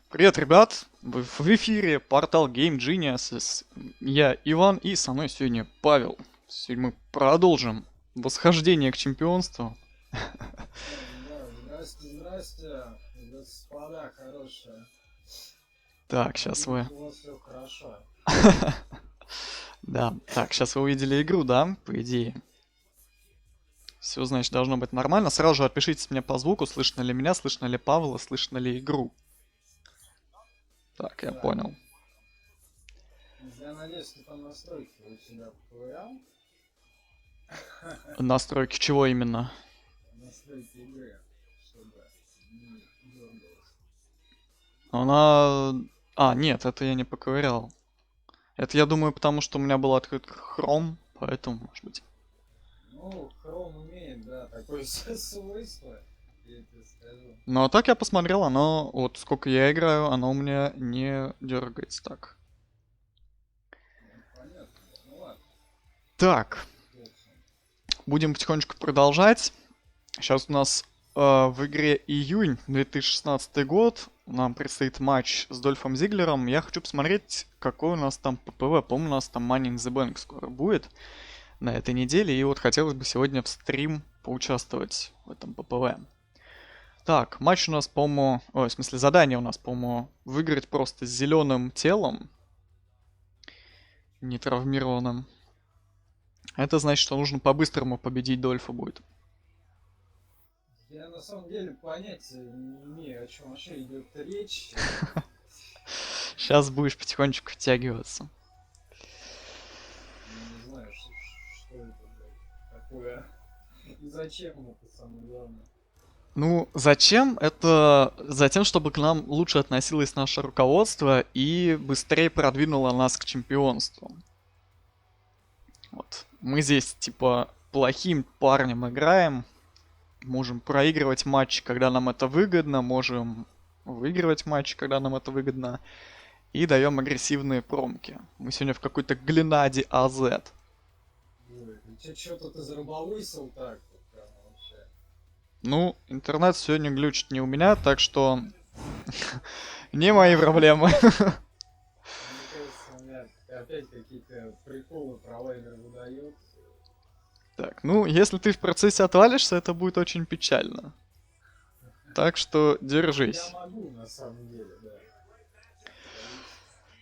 Привет, ребят! Вы в эфире портал Game Geniuses. Я Иван, и со мной сегодня Павел. Сегодня мы продолжим восхождение к чемпионству. Да, здрасте, здрасте, господа хорошие. Так, сейчас вы... Видите, у вас все хорошо. Да, так, сейчас вы увидели игру, да? По идее. Все, значит, должно быть нормально. Сразу же отпишитесь мне по звуку, слышно ли меня, слышно ли Павла, слышно ли игру. Так, я Так, понял. я надеюсь, ты там настройки у себя поковырял. Настройки чего именно? Настройки игры, чтобы не дергалось. Она... А, нет, это я не поковырял. Это, я думаю, потому что у меня был открыт Chrome, поэтому, может быть. Ну, Chrome умеет, да, такое свойство, я тебе скажу. Ну, а так я посмотрел, оно, вот сколько я играю, оно у меня не дергается так. Ну, понятно, да. Ну ладно, Так, в общем. будем потихонечку продолжать. Сейчас у нас в игре июнь 2016 год. Нам предстоит матч с Дольфом Зиглером. Я хочу посмотреть, какой у нас там ППВ. По-моему, у нас там Money in the Bank скоро будет на этой неделе. И вот хотелось бы сегодня в стрим поучаствовать в этом ППВ. Так, матч у нас, по-моему... Ой, в смысле, задание у нас, по-моему, выиграть просто с зеленым телом, нетравмированным. Это значит, что нужно по-быстрому победить Дольфа будет. Я на самом деле понятия не имею, о чем вообще идет речь. Сейчас будешь потихонечку втягиваться. Не знаю, что это блядь, такое. И зачем это самое главное? Ну, зачем? Это затем, чтобы к нам лучше относилось наше руководство и быстрее продвинуло нас к чемпионству. Вот. Мы здесь, типа, плохим парнем играем. Можем проигрывать матчи, когда нам это выгодно. Можем выигрывать матчи, когда нам это выгодно. И даем агрессивные промки. Мы сегодня в какой-то Гленаде АЗ. Ой, что-то ты зарабовысил так вот прям вообще. Ну, интернет сегодня глючит не у меня, так что не мои Да, проблемы. мне кажется, у меня опять какие-то приколы провайдер выдает. Так, ну, если ты в процессе отвалишься, это будет очень печально. Так что Я держись. могу, на самом деле, да. Зависит.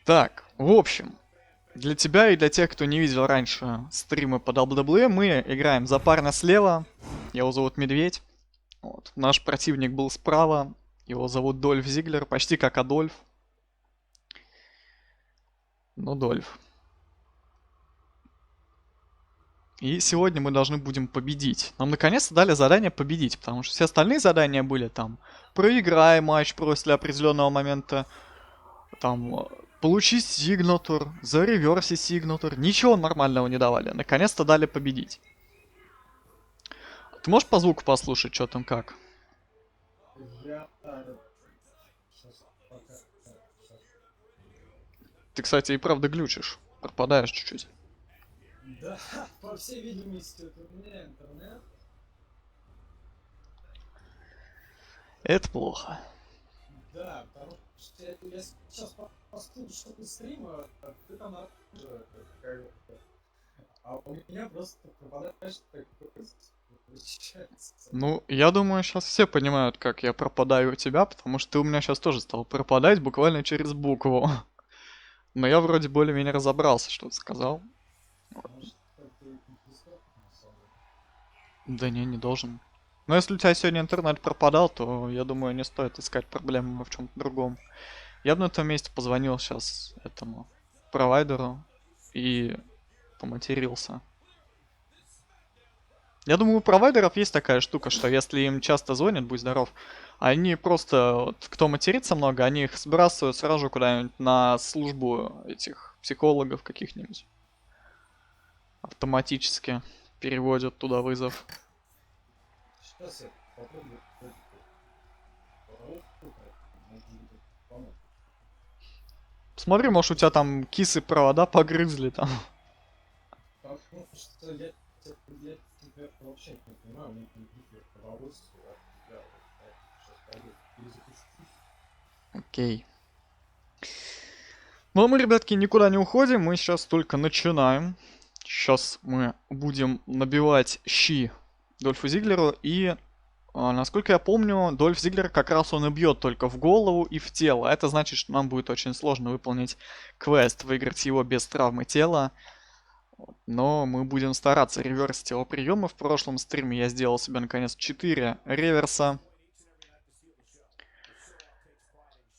Так, в общем, для тебя и для тех, кто не видел раньше стримы по WWE, мы играем за парня слева. Его зовут Медведь. Вот. Наш противник был справа. Его зовут Дольф Зиглер, почти как Адольф. Но Дольф. И сегодня мы должны будем победить. Нам наконец-то дали задание победить, потому что все остальные задания были там проиграй матч после определенного момента, там получи сигнатур, зареверси сигнатур. Ничего нормального не давали. Наконец-то дали победить. Ты можешь по звуку послушать, что там как? Я сейчас пока... Сейчас. Ты, кстати, и правда глючишь. Пропадаешь чуть-чуть. Да, по всей видимости, это у меня интернет. Это плохо. Да, потому что я сейчас послушаю что-то стрима, а ты там как бы, а у меня просто пропадаешь такой получается. Ну, я думаю, сейчас все понимают, как я пропадаю у тебя, потому что ты у меня сейчас тоже стал пропадать буквально через букву. Но я вроде более-менее разобрался, что ты сказал. Может, как-то не стоит, на самом деле. Да не, не должен. Но если у тебя сегодня интернет пропадал, то я думаю, не стоит искать проблемы в чем-то другом. Я бы на том месте позвонил сейчас этому провайдеру и поматерился. Я думаю, у провайдеров есть такая штука, что если им часто звонят, будь здоров, они просто, вот, кто матерится много, они их сбрасывают сразу же куда-нибудь на службу этих психологов каких-нибудь. Автоматически переводят туда вызов. Сейчас я попробую может быть, это поможет. Смотри, может у тебя там кисы провода погрызли там. Потому что я тебя вообще не понимаю, у меня никаких удовольствий от тебя. Вот, сейчас пойду перезапущусь. Окей. Но мы, ребятки, никуда не уходим, мы сейчас только начинаем. Сейчас мы будем набивать щи Дольфу Зиглеру, и, насколько я помню, Дольф Зиглер как раз он и бьет только в голову и в тело. Это значит, что нам будет очень сложно выполнить квест, выиграть его без травмы тела. Но мы будем стараться реверсить его приемы. В прошлом стриме я сделал себе наконец 4 реверса.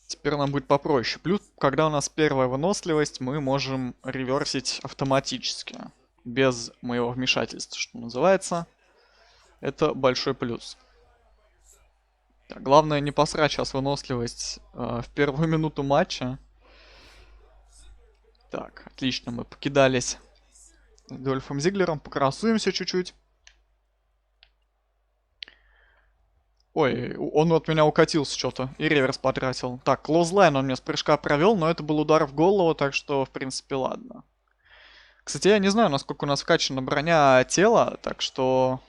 Теперь нам будет попроще. Плюс, когда у нас первая выносливость, мы можем реверсить автоматически. Без моего вмешательства, что называется. Это большой плюс. Так, главное не посрать сейчас выносливость в первую минуту матча. Так, отлично, мы покидались Дольфом Зиглером. Покрасуемся чуть-чуть. Ой, он от меня укатился что-то и реверс потратил. Так, клоузлайн он мне с прыжка провел, но это был удар в голову, так что, в принципе, ладно. Кстати, я не знаю, насколько у нас вкачана броня тела, так что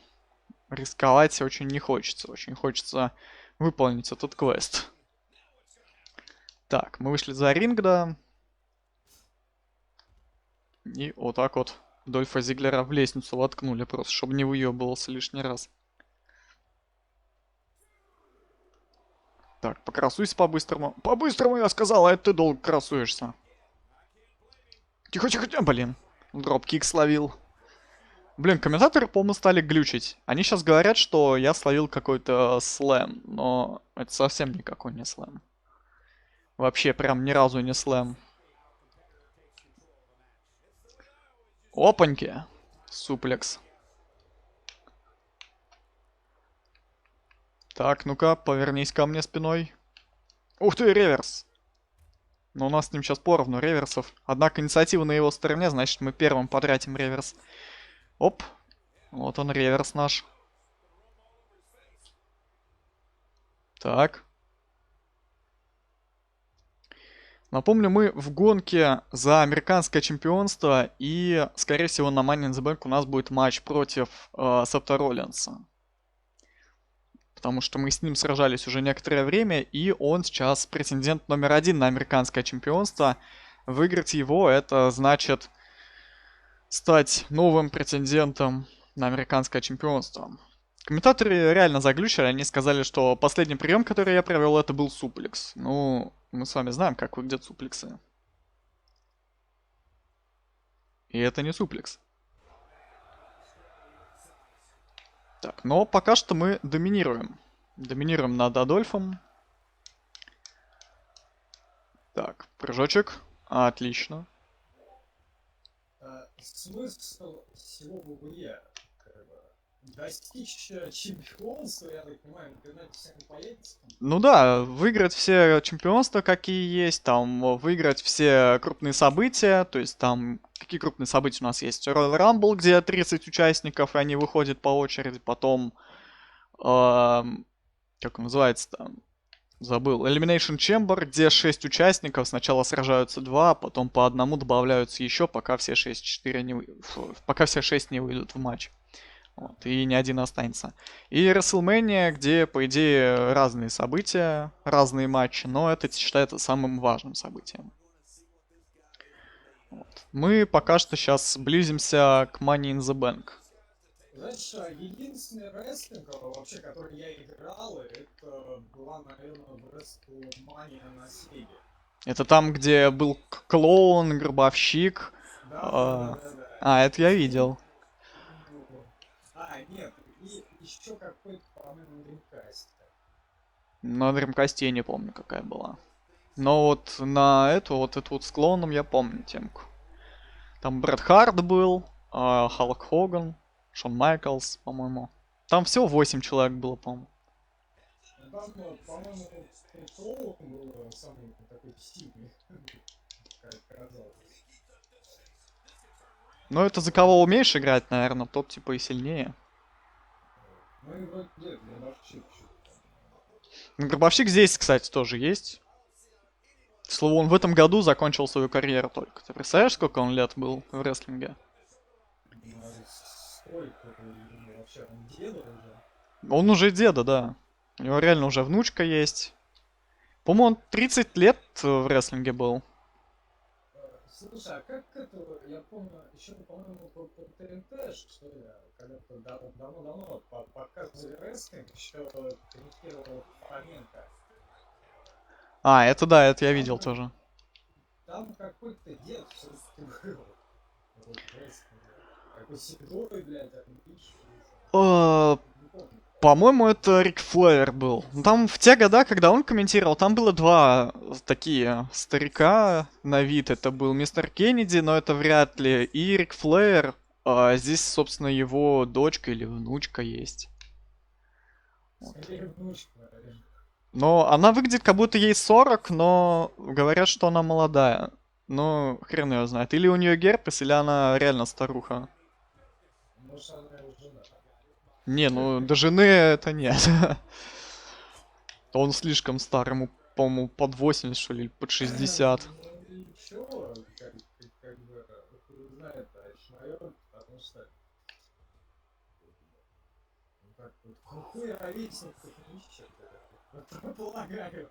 рисковать очень не хочется. Очень хочется выполнить этот квест. Так, мы вышли за ринг, да. И вот так вот Дольфа Зиглера в лестницу воткнули просто, чтобы не выебывался лишний раз. Так, покрасуйся по-быстрому. По-быстрому, я сказал, а это ты долго красуешься. Тихо-тихо-тихо, блин. Дропкик словил. Блин, комментаторы, по-моему, стали глючить. Они сейчас говорят, что я словил какой-то слэм, но это совсем никакой не слэм. Вообще, прям ни разу не слэм. Опаньки. Суплекс. Так, ну-ка, повернись ко мне спиной. Ух ты, реверс. Но у нас с ним сейчас поровну реверсов. Однако инициатива на его стороне, значит мы первым потратим реверс. Оп. Вот он, реверс наш. Так. Напомню, мы в гонке за американское чемпионство. И, скорее всего, на Money in the Bank у нас будет матч против Сета Роллинса. Потому что мы с ним сражались уже некоторое время, и он сейчас претендент номер 1 на американское чемпионство. Выиграть его, это значит стать новым претендентом на американское чемпионство. Комментаторы реально заглючили, они сказали, что последний прием, который я провел, это был суплекс. Ну, мы с вами знаем, как выглядят суплексы. И это не суплекс. Так, но пока что мы доминируем. Доминируем над Адольфом. Так, прыжочек. Отлично. Смысл всего ВВЕ, как бы, достичь чемпионства, я так понимаю, например, всякой поедется. Ну да, выиграть все чемпионства, какие есть, там, выиграть все крупные события, то есть там, какие крупные события у нас есть? Royal Rumble, где 30 участников, и они выходят по очереди, потом, как он называется там, забыл, Elimination Chamber, где 6 участников, сначала сражаются 2, потом по одному добавляются еще, пока все 6-4 не пока все 6 не выйдут в матч. Вот, и ни один останется. И WrestleMania, где, по идее, разные события, разные матчи, но это считается самым важным событием. Вот. Мы пока что сейчас близимся к Money in the Bank. Знаешь, единственный рестлинг, вообще, который я играл, это была, наверное, WrestleMania на Сеге. Это там, где был клоун, гробовщик. Да. Это я видел. Нет, и еще какой-то, по-моему, Dreamcast. На Dreamcast я не помню, какая была. Но вот на эту вот с клоуном я помню темку. Там Брэд Харт был, Халк Хоган, Шон Майклс, по-моему. Там всего 8 человек было, по-моему. Там, по-моему, Клоун был самый такой сильный, как оказалось. Ну, это за кого умеешь играть, наверное, тот типа и сильнее. Ну и вроде нет, Гробовщик что-то. Ну, Гробовщик здесь, кстати, тоже есть. К слову, он в этом году закончил свою карьеру только. Ты представляешь, сколько он лет был в рестлинге? Сколько ему вообще, он деда уже? Он уже деда, да. У него реально уже внучка есть. По-моему, он 30 лет в рестлинге был. Слушай, а как это, я помню, еще, по-моему, по ТНТ, что ли, когда-то давно-давно показывали рестлинг, еще комментировал Фоменко. А, это да, это я видел Там, тоже. там какой-то дед все-таки был. Вот в рестлинге. Такой седой, блядь, видишь, Э, не помню. По-моему, это Рик Флэр был. Ну, там в те года, когда он комментировал, там было два такие старика на вид. Это был мистер Кеннеди, но это вряд ли. И Рик Флэр. Здесь, собственно, его дочка или внучка есть. Скорее внучка, наверное. Но она выглядит, как будто ей 40, но говорят, что она молодая. Ну, хрен ее знает. Или у нее герпес, или она реально старуха. Может, она его жена. Не, ну до жены это нет. Он слишком стар, ему, по-моему, под 80, что ли, или под 60. Ну ничего, как бы, хуй знает, товарищ майор, потому что, ну как вот, хуй ровесников не ищет, полагаю.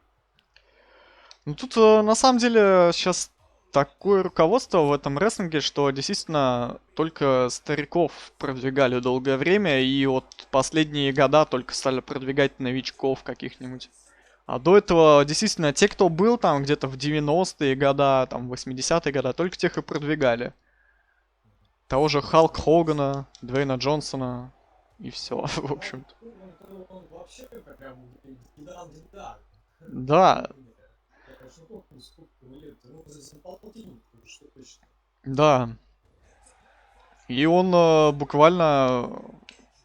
Ну тут, на самом деле, сейчас такое руководство в этом рестлинге, что действительно только стариков продвигали долгое время, и вот последние года только стали продвигать новичков каких-нибудь. А до этого, действительно, те, кто был там где-то в 90-е года, там, 80-е года, только тех и продвигали. Того же Халк Хогана, Двейна Джонсона, и все, в общем-то. Он вообще прям гидан-гидан. Да, Конечно, сколько ему лет, ну, за полтинник, что точно. да. И он буквально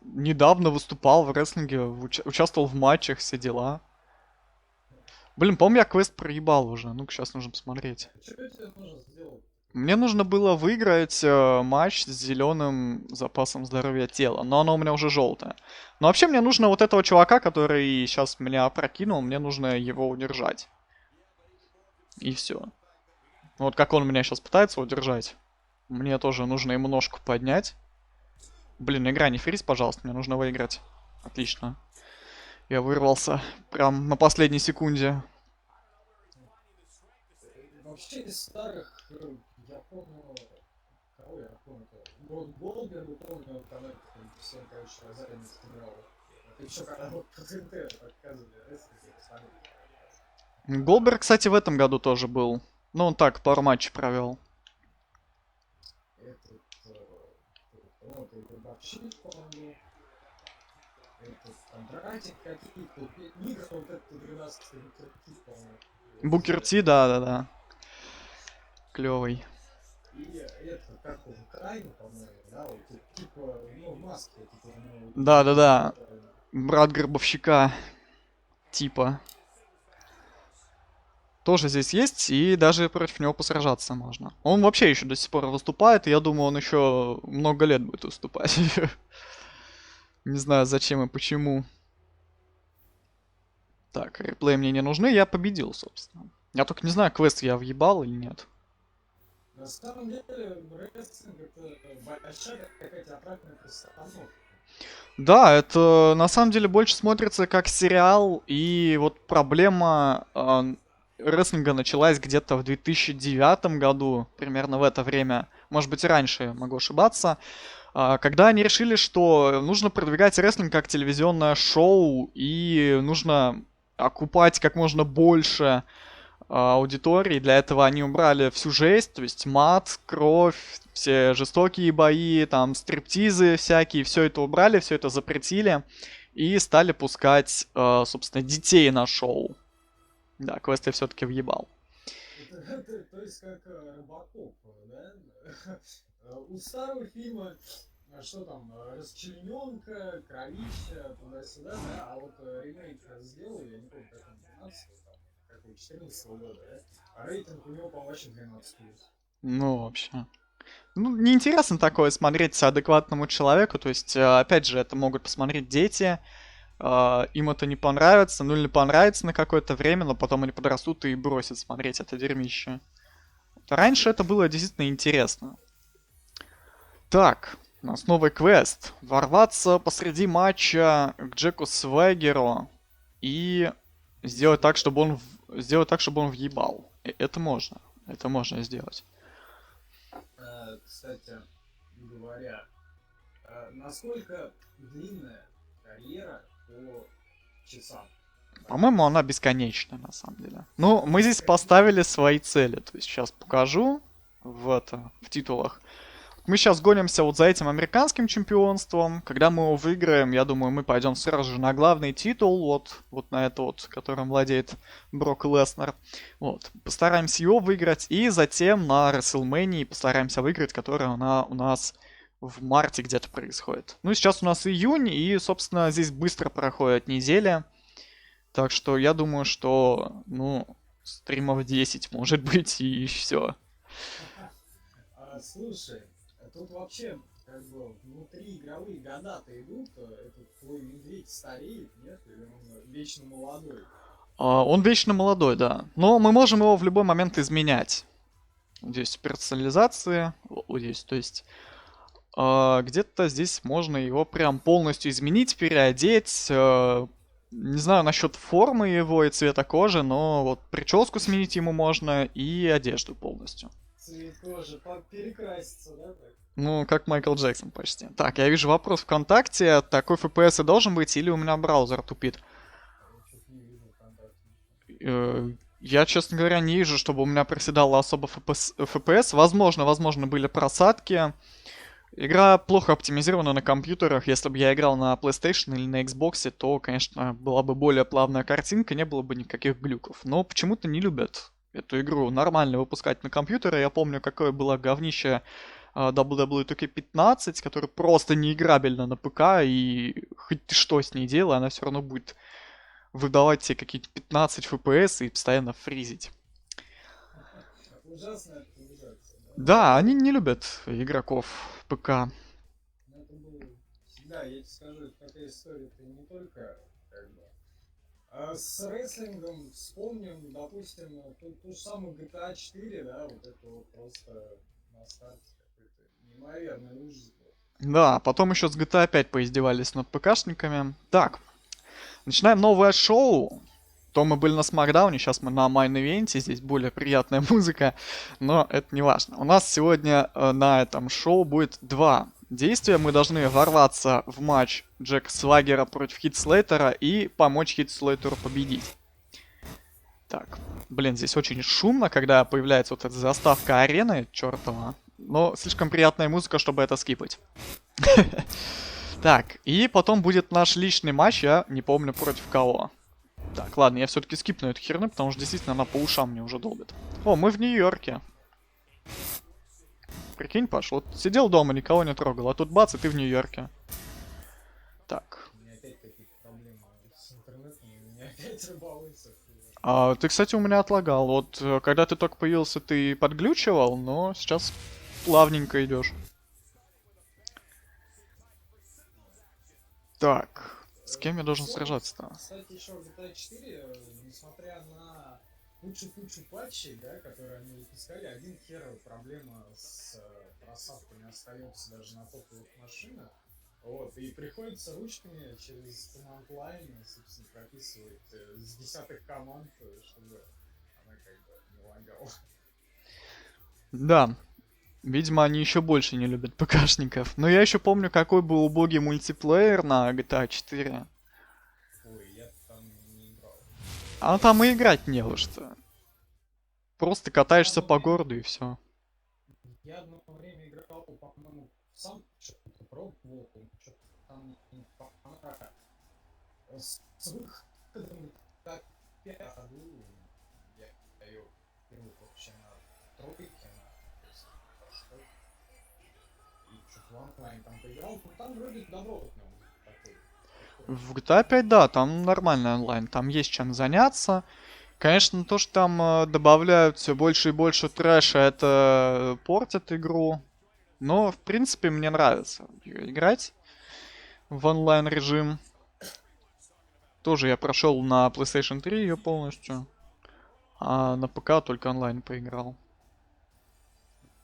недавно выступал в рестлинге, участвовал в матчах, все дела. Блин, по-моему, я квест проебал уже. Ну-ка, сейчас нужно посмотреть. Что тебе нужно сделать? Мне нужно было выиграть матч с зеленым запасом здоровья тела, но оно у меня уже желтое. Но вообще мне нужно вот этого чувака, который сейчас меня опрокинул, мне нужно его удержать. И все. Вот как он меня сейчас пытается удержать. Мне тоже нужно ему ножку поднять. Блин, игра не фриз, пожалуйста, мне нужно выиграть. Отлично. Я вырвался прям на последней секунде. Вообще из старых, я помню, кого я помню, Голдберга помню, там это всем, короче, разоренно стрелял. Это еще когда вот по ТНТ показывали рестлинг, посмотрели. Голберг, кстати, в этом году тоже был. Ну, он так, пару матчей провел. Этот, по-моему, это Гробовщик, по-моему, этот, там, братик какие-то, Мигр, вот этот 12-й Букер, по-моему. Букер Ти, да-да-да. Клевый. И это, как он, Крайн, по-моему, да, вот, типа, ну, в маске, типа, ну, Да-да-да. Брат Гробовщика. Типа. Тоже здесь есть, и даже против него посражаться можно. Он вообще еще до сих пор выступает, и я думаю, он еще много лет будет выступать. Не знаю, зачем и почему. Так, реплеи мне не нужны, я победил, собственно. Я только не знаю, квест я въебал или нет. На самом деле, рестлинг это большая какая-то аппаратная постановка. Да, это на самом деле больше смотрится как сериал, и вот проблема рестлинга началась где-то в 2009 году, примерно в это время, может быть и раньше, могу ошибаться, когда они решили, что нужно продвигать рестлинг как телевизионное шоу, и нужно окупать как можно больше аудитории. Для этого они убрали всю жесть, то есть мат, кровь, все жестокие бои, там стриптизы всякие, все это убрали, все это запретили и стали пускать, собственно, детей на шоу. Да, квест я все-таки въебал. То есть как Робокоп, да? У старого фильма, что там, расчлененка, кровища, туда-сюда, да? А вот ремейк сделали, я не помню, как он, 12 там, какой, 14 года, да? А рейтинг у него, по-моему, вообще 12 плюс. Ну, вообще. Ну, неинтересно такое смотреть адекватному человеку, то есть, опять же, это могут посмотреть дети, им это не понравится, ну или понравится на какое-то время, но потом они подрастут и бросят смотреть это дерьмище. Раньше это было действительно интересно. Так, у нас новый квест. Ворваться посреди матча к Джеку Свегеру и сделать так, чтобы он сделать так, чтобы он въебал. Это можно. Это можно сделать. Кстати говоря, насколько длинная карьера по часам? По-моему, она бесконечна, на самом деле. Ну, мы здесь поставили свои цели. То есть сейчас покажу в титулах. Мы сейчас гонимся вот за этим американским чемпионством. Когда мы его выиграем, я думаю, мы пойдем сразу же на главный титул, вот на это вот, которым владеет Брок Леснер. Вот. Постараемся его выиграть. И затем на WrestleMania постараемся выиграть, которая она у нас в марте где-то происходит. Ну, сейчас у нас июнь, и, собственно, здесь быстро проходит неделя. Так что я думаю, что, ну, стримов 10 может быть, и все. Слушай, тут вообще как бы внутри игровые года-то идут, этот твой медведь стареет, нет? Или он вечно молодой? Он вечно молодой, да. Но мы можем его в любой момент изменять. Здесь персонализации, здесь, то есть где-то здесь можно его прям полностью изменить, переодеть. Не знаю насчет формы его и цвета кожи, но вот прическу сменить ему можно и одежду полностью. Цвет кожи перекраситься, да, так? Ну, как Майкл Джексон почти. Так, я вижу вопрос ВКонтакте. Такой FPS и должен быть, или у меня браузер тупит? Я что-то не вижу ВКонтакте. Я, честно говоря, не вижу, чтобы у меня проседало особо FPS. Возможно, были просадки. Игра плохо оптимизирована на компьютерах. Если бы я играл на PlayStation или на Xbox, то, конечно, была бы более плавная картинка, не было бы никаких глюков. Но почему-то не любят эту игру нормально выпускать на компьютеры. Я помню, какое было говнище WWE 2K15, которое просто неиграбельно на ПК, и хоть ты что с ней делай, она все равно будет выдавать тебе какие-то 15 FPS и постоянно фризить. Ужасно это ужасно, да? Да, они не любят игроков ПК. Но это было всегда, я тебе скажу, это такая история-то не только как бы. А с рестлингом вспомним, допустим, ту же самую GTA 4, да, вот это вот просто на старте какой-то неимоверный ужас был. Да, потом еще с GTA 5 поиздевались над ПКшниками. Так, начинаем новое шоу. То мы были на Смакдауне, сейчас мы на Майн-ивенте, здесь более приятная музыка, но это не важно. У нас сегодня на этом шоу будет два действия. Мы должны ворваться в матч Джека Свагера против Хит Слейтера и помочь Хит Слейтеру победить. Так, блин, здесь очень шумно, когда появляется вот эта заставка арены чертова. Но слишком приятная музыка, чтобы это скипать. Так, и потом будет наш личный матч, я не помню против кого. Так, ладно, я все-таки скипну эту херню, потому что действительно она по ушам мне уже долбит. О, мы в Нью-Йорке. Прикинь, Паш, вот сидел дома, никого не трогал, а тут бац, и ты в Нью-Йорке. Так. У меня опять какие-то проблемы с интернетом, у меня опять рыбалось. Ты, кстати, у меня отлагал. Вот когда ты только появился, ты подглючивал, но сейчас плавненько идешь. Так, с кем я должен сражаться-то? Кстати, еще в GTA 4, несмотря на кучу патчей, да, которые они выпускали, один хер проблема с просадками остается даже на топовых машинах. Вот, и приходится ручками через команд лайн, собственно, прописывать с десятых команд, чтобы она как бы не лагала. Да, видимо, они еще больше не любят ПКшников. Но я еще помню, какой был убогий мультиплеер на GTA 4. Ой, я там не играл. А там и играть не во что. Просто катаешься по городу и все. Я одно время играл, по-моему, сам что-то пробовал, что-то там не понравилось. С выходом так году я ее впервые вообще на тройке, на прошел. И что-то в онлайн там поиграл, ну там вроде добротный он такой. В GTA 5, да, там нормальный онлайн, там есть чем заняться. Конечно, то, что там добавляют все больше и больше трэша, это портит игру. Но, в принципе, мне нравится играть в онлайн режим. Тоже я прошел на PlayStation 3 ее полностью, а на ПК только онлайн поиграл.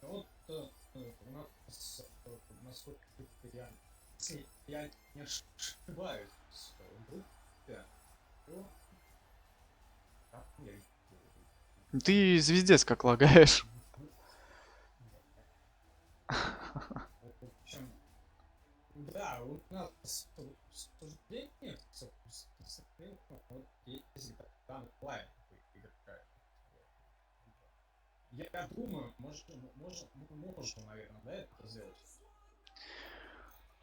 Вот у нас, насколько я, если я не ошибаюсь, в группе, то там Ты звездец как лагаешь. В общем, да, у нас обсуждение, собственно, вот если там онлайн играет. Я думаю, можем, наверное, да, это сделать.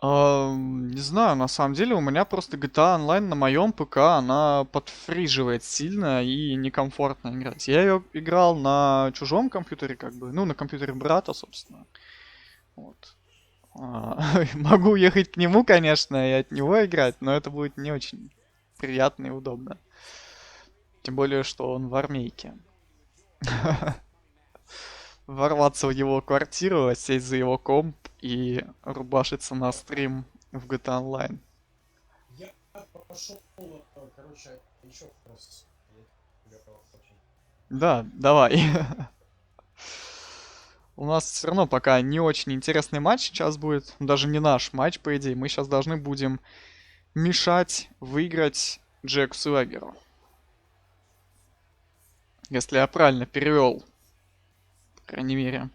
Не знаю, на самом деле у меня просто GTA Online на моем ПК, она подфриживает сильно и некомфортно играть. Я ее играл на чужом компьютере, как бы, ну, на компьютере брата, собственно. Вот. Могу ехать к нему, конечно, и от него играть, но это будет не очень приятно и удобно. Тем более, что он в армейке. Ворваться в его квартиру, сесть за его комп и рубашиться на стрим в GTA Online. Я пошел, короче, еще вопрос. Я очень... Да, давай. У нас все равно пока не очень интересный матч сейчас будет. Даже не наш матч, по идее. Мы сейчас должны будем мешать выиграть Джеку Свагеру. Если я правильно перевел. По крайней мере.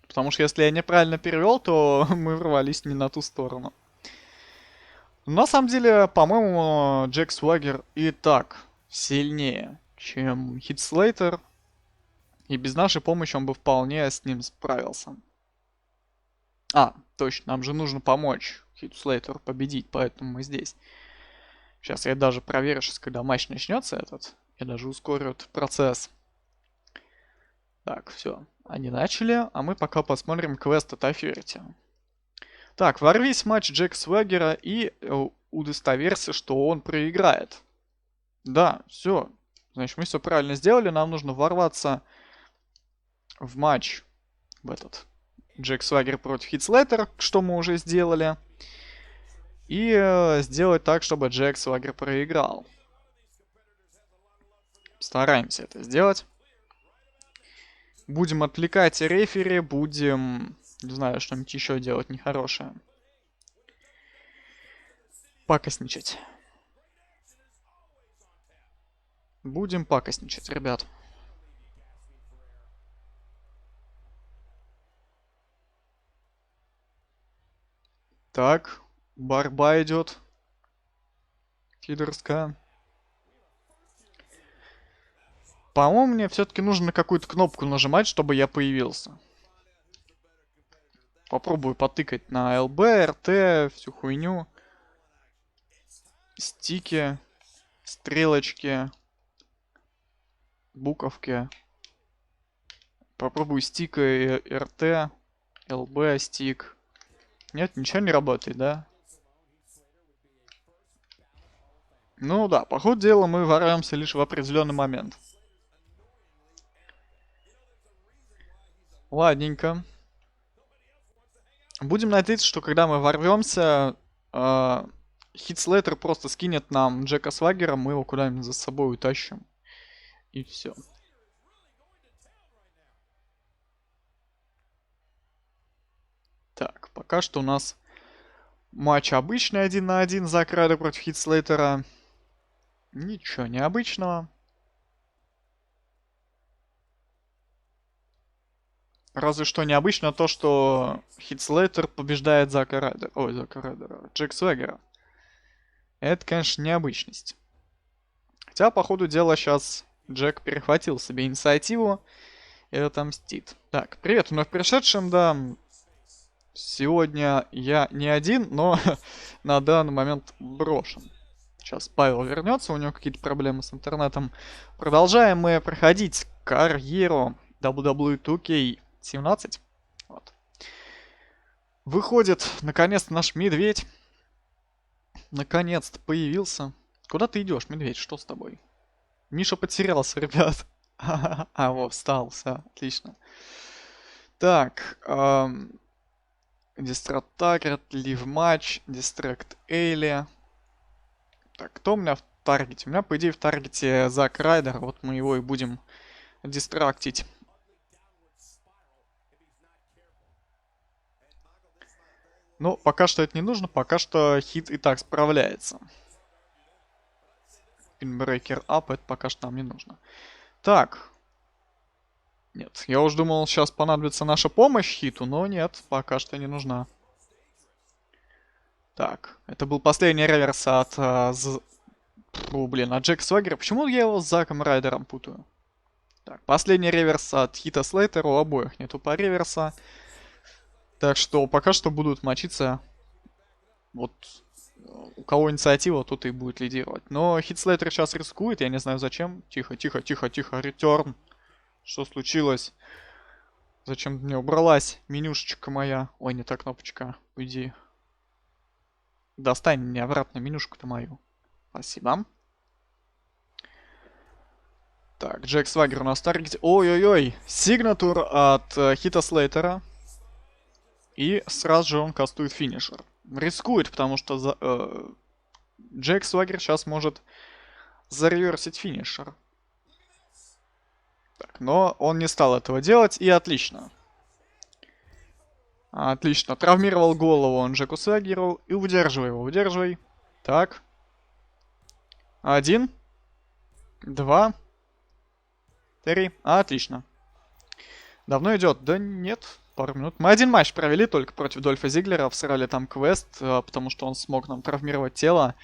Потому что если я неправильно перевел, то мы ворвались не на ту сторону. На самом деле, по-моему, Джек Свагер и так сильнее, чем Хит Слейтер. И без нашей помощи он бы вполне с ним справился. Точно, нам же нужно помочь Хиту Слейтеру победить, поэтому мы здесь. Сейчас я даже проверю, сейчас, когда матч начнется этот. Я даже ускорю этот процесс. Так, все. Они начали, а мы пока посмотрим квест от Аферити. Так, ворвись в матч Джека Свагера и удостоверься, что он проиграет. Да, все. Значит, мы все правильно сделали. Нам нужно ворваться в матч в этот Джек Свагер против Хитслейтера, что мы уже сделали. И сделать так, чтобы Джек Свагер проиграл. Стараемся это сделать. Будем отвлекать рефери, будем, не знаю, что-нибудь еще делать нехорошее. Пакостничать. Будем пакостничать, ребят. Так, борьба идет. Фидерская. По-моему, мне все-таки нужно на какую-то кнопку нажимать, чтобы я появился. Попробую потыкать на ЛБ, РТ, всю хуйню. Стики, стрелочки, буковки. Попробую стик и РТ, ЛБ, стик. Нет, ничего не работает, да? Ну да, по ходу дела мы ворвемся лишь в определенный момент. Ладненько. Будем надеяться, что когда мы ворвемся, Хитслейтер просто скинет нам Джека Свагера, мы его куда-нибудь за собой утащим. И все. Так, пока что у нас матч обычный 1 на 1 Зак Райдер против Хитслейтера. Ничего необычного. Разве что необычно то, что Хитслейтер побеждает Зака Райдера. Ой, Зака Райдера. Джек Свагера. Это, конечно, необычность. Хотя, по ходу дела, сейчас Джек перехватил себе инициативу и отомстит. Так, привет вновь пришедшим, да. Сегодня я не один, но на данный момент брошен. Сейчас Павел вернется, у него какие-то проблемы с интернетом. Продолжаем мы проходить карьеру WWE 2K17. Вот. Выходит, наконец-то, наш медведь. Наконец-то появился. Куда ты идешь, медведь? Что с тобой? Миша потерялся, ребят. Вот, встал, все, отлично. Так, Дистракт Таргет, Лив Матч, Дистракт Эйли. Так, кто у меня в таргете? У меня, по идее, в таргете Зак Райдер. Вот мы его и будем дистрактить. Но пока что это не нужно, пока что Хит и так справляется. Пинбрейкер ап, это пока что нам не нужно. Так. Нет, я уж думал, сейчас понадобится наша помощь Хиту, но нет, пока что не нужна. Так, это был последний реверс от... О, блин, от Джек Сваггера. Почему я его с Заком Райдером путаю? Так, последний реверс от Хита Слейтера, у обоих нету по реверса. Так что пока что будут мочиться. Вот у кого инициатива, тот и будет лидировать. Но Хит Слейтер сейчас рискует, я не знаю зачем. Тихо, тихо, тихо, тихо, ретерн. Что случилось? Зачем мне убралась менюшечка моя? Ой, не та кнопочка. Уйди. Достань мне обратно менюшку-то мою. Спасибо. Так, Джек Сваггер у нас таргет. Ой-ой-ой. Сигнатур от Хита Слейтера. И сразу же он кастует финишер. Рискует, потому что Джек Сваггер сейчас может зареверсить финишер. Так, но он не стал этого делать, и отлично. Отлично. Травмировал голову он Джеку Сваггеру. И удерживай его, удерживай. Так. 1, 2, 3. Отлично. Давно идет? Да нет, пару минут. Мы один матч провели только против Дольфа Зиглера. Всрали там квест, потому что он смог нам травмировать тело.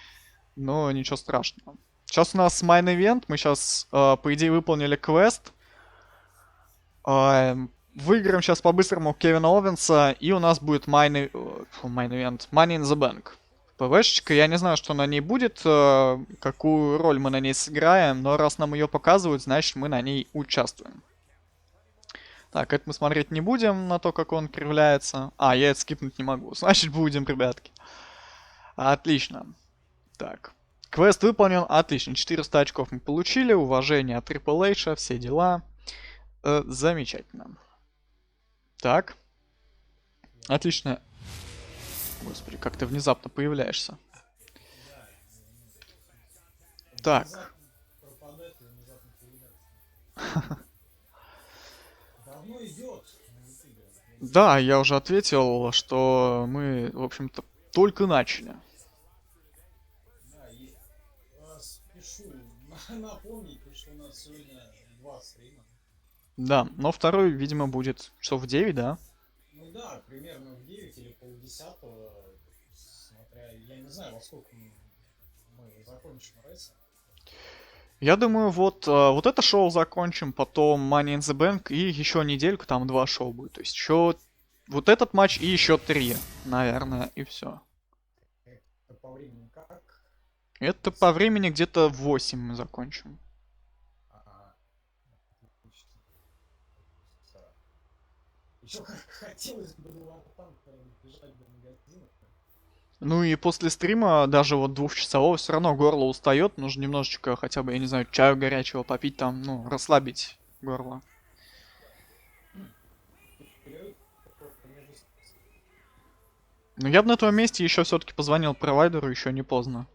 Но ничего страшного. Сейчас у нас майн-ивент. Мы сейчас, по идее, выполнили квест. Выиграем сейчас по-быстрому Кевина Овенса. И у нас будет майн-ивент. Money in the Bank. ПВшечка, я не знаю, что на ней будет, какую роль мы на ней сыграем, но раз нам ее показывают, значит мы на ней участвуем. Так, это мы смотреть не будем на то, как он кривляется. Я это скипнуть не могу. Значит будем, ребятки. Отлично. Так. Квест выполнен. Отлично. 400 очков мы получили. Уважение от Triple H, все дела. Замечательно. Так. Отлично. Господи, как ты внезапно появляешься. Так. Пропадает и внезапно появляется. Давно идет. Да, я уже ответил, что мы, в общем-то, только начали. Да, и спешу напомнить, что у нас сегодня 2 стрима. Да, но второй, видимо, будет часов в 9, да? Ну да, примерно в 9 или полдесятого, смотря, я не знаю, во сколько мы закончим рейс. Я думаю, вот это шоу закончим, потом Money in the Bank и еще недельку, там 2 шоу будет. То есть еще вот этот матч и еще 3, наверное, и все. Это по времени как? Это по времени где-то в 8 мы закончим. Еще хотелось бы там бежать до магазина. Ну и после стрима, даже вот 2-часового, все равно горло устает. Нужно немножечко хотя бы, я не знаю, чаю горячего попить там, ну, расслабить горло. Но я бы на твоем месте еще все-таки позвонил провайдеру, еще не поздно.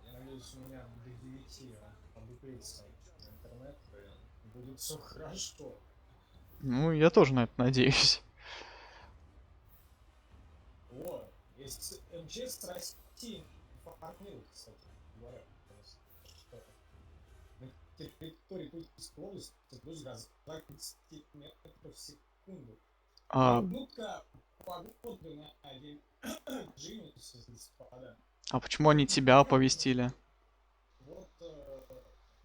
Я надеюсь, у меня до 9 обуклится интернет, и будет все хорошо. Ну, я тоже на это надеюсь. О, есть МЧС России партнер, кстати говоря, что на территории Тульской области плюс газ 20 метров в секунду. Минутка погоды на день Джимуса с листопада. А почему они тебя оповестили? Вот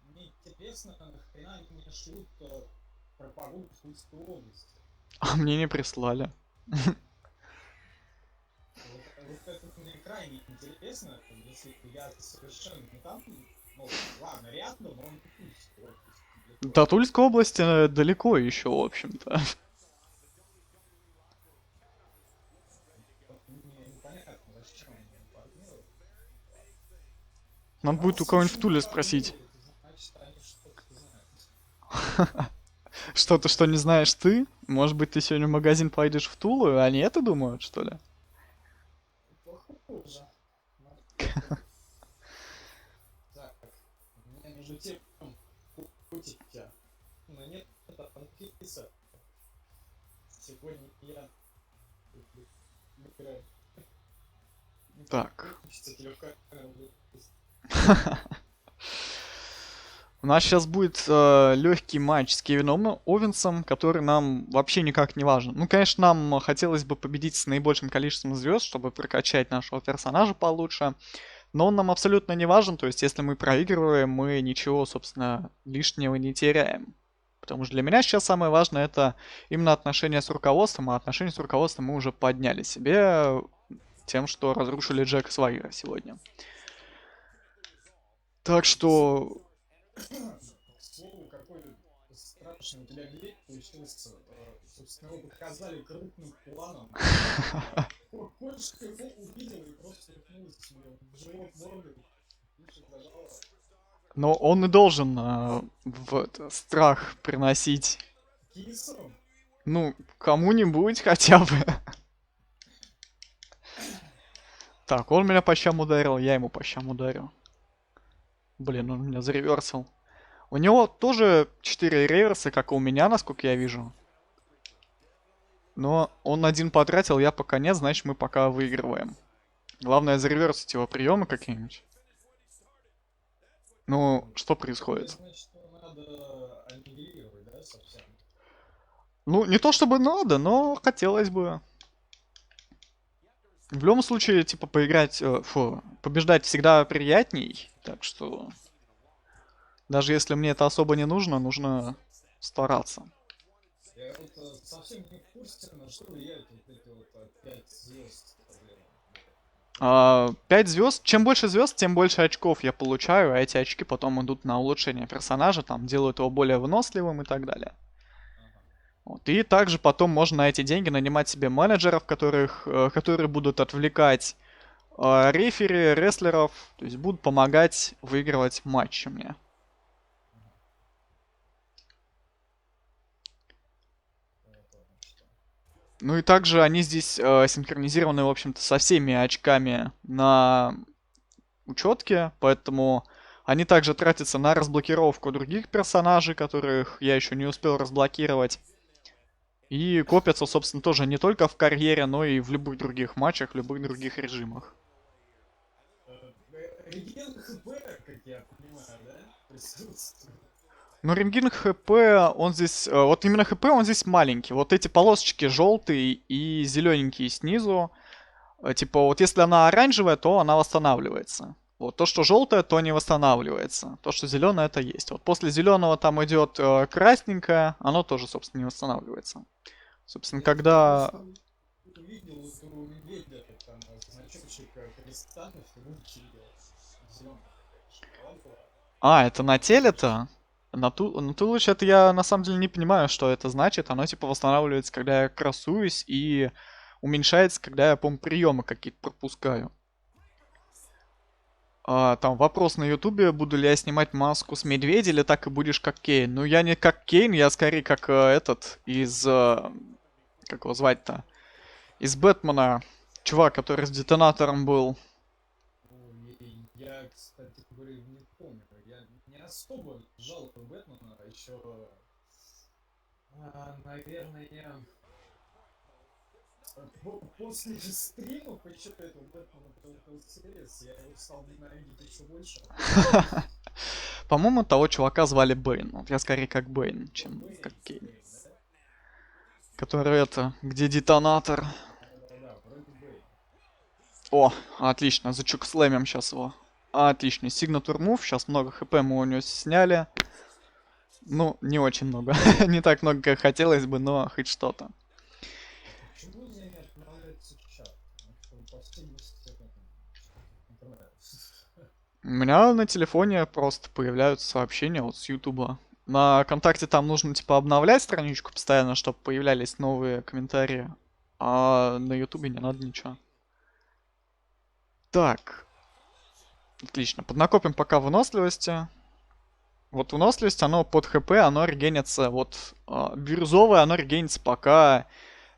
мне интересно, нахрена они мне шлют про погоду в Тульской области. А мне не прислали. Вот это мне крайне интересно, если я совершенно не там, ну ладно, рядом, но он не Тульской области. До Тульской области далеко еще, в общем-то. Мне непонятно, зачем они партнеры. Надо будет у кого-нибудь в Туле спросить. Значит, они что-то знают. Что-то, что не знаешь ты? Может быть, ты сегодня в магазин пойдешь в Тулу, и они это думают, что ли? Похоже. Так, у меня между тем путики, но нет анфиса. Сегодня я Так. У нас сейчас будет легкий матч с Кевином Овенсом, который нам вообще никак не важен. Ну, конечно, нам хотелось бы победить с наибольшим количеством звезд, чтобы прокачать нашего персонажа получше. Но он нам абсолютно не важен. То есть, если мы проигрываем, мы ничего, собственно, лишнего не теряем. Потому что для меня сейчас самое важное это именно отношения с руководством, а отношения с руководством мы уже подняли себе тем, что разрушили Джека Свайера сегодня. Так что К слову, какой страшный у тебя глейд получился. Собственно, его показали крупным планом. Кошка его увидела и просто ткнулась мне в живот мордой. Уши зажала. но он и должен страх приносить, Кисом? ну, кому-нибудь хотя бы. Так, он меня по щам ударил, я ему по щам ударил. Блин, он меня зареверсил. У него тоже 4 реверса, как и у меня, насколько я вижу. Но он один потратил, я пока нет, значит мы пока выигрываем. Главное зареверсить его приемы какие-нибудь. Ну, что происходит? Значит, надо аннигилировать, да, совсем? Ну, не то чтобы надо, но хотелось бы. В любом случае, типа, поиграть... побеждать всегда приятней. Так что... Даже если мне это особо не нужно, нужно стараться. Я вот совсем не в курсе, на что влияют вот эти вот 5 звезд. 5 звезд. Чем больше звезд, тем больше очков я получаю, а эти очки потом идут на улучшение персонажа, там делают его более выносливым и так далее. Вот. И также потом можно на эти деньги нанимать себе менеджеров, которые будут отвлекать рефери, рестлеров, то есть будут помогать выигрывать матчи мне. Ну и также они здесь синхронизированы, в общем-то, со всеми очками на учетке, поэтому они также тратятся на разблокировку других персонажей, которых я еще не успел разблокировать. И копятся, собственно, тоже не только в карьере, но и в любых других матчах, в любых других режимах. Реген ХП, как я понимаю, да, присутствует. Но рентген ХП, он здесь... Вот именно ХП, он здесь маленький. Вот эти полосочки желтые и зелененькие снизу. Типа, вот если она оранжевая, то она восстанавливается. Вот то, что желтое, то не восстанавливается. То, что зеленое, это есть. Вот после зеленого там идет красненькое, оно тоже, собственно, не восстанавливается. Собственно, когда... Увидел у медведя там значочек кристаллов, руки зеленый. А, это на теле-то? На туловище это я на самом деле не понимаю, что это значит. Оно типа восстанавливается, когда я красуюсь, и уменьшается, когда я, по-моему, приемы какие-то пропускаю. Там вопрос на ютубе, буду ли я снимать маску с медведя, или так и будешь как Кейн. Ну, я не как Кейн, я скорее как этот из... как его звать-то? Из Бэтмена. Чувак, который с детонатором был. Я, кстати говоря, не помню. Я не особо жал Бэтмена, а еще, наверное, после стрима почему этого Бэтмена Series, я его стал ненавидеть еще больше. По-моему, того чувака звали Бэйн. Вот я скорее как Бэйн, чем как Кейн. Который это, где детонатор. О, отлично, зачукслэмим сейчас его. Отлично, Signature Move, сейчас много хп мы у него сняли. Ну, не очень много. Не так много, как хотелось бы, но хоть что-то. Почему мне не отправляется чат? У меня на телефоне просто появляются сообщения вот с Ютуба. На ВКонтакте там нужно типа обновлять страничку постоянно, чтобы появлялись новые комментарии. А на Ютубе не надо ничего. Так. Отлично. Поднакопим пока выносливости. Вот выносливость, оно под ХП, оно регенится. Вот бирюзовое, оно регенится, пока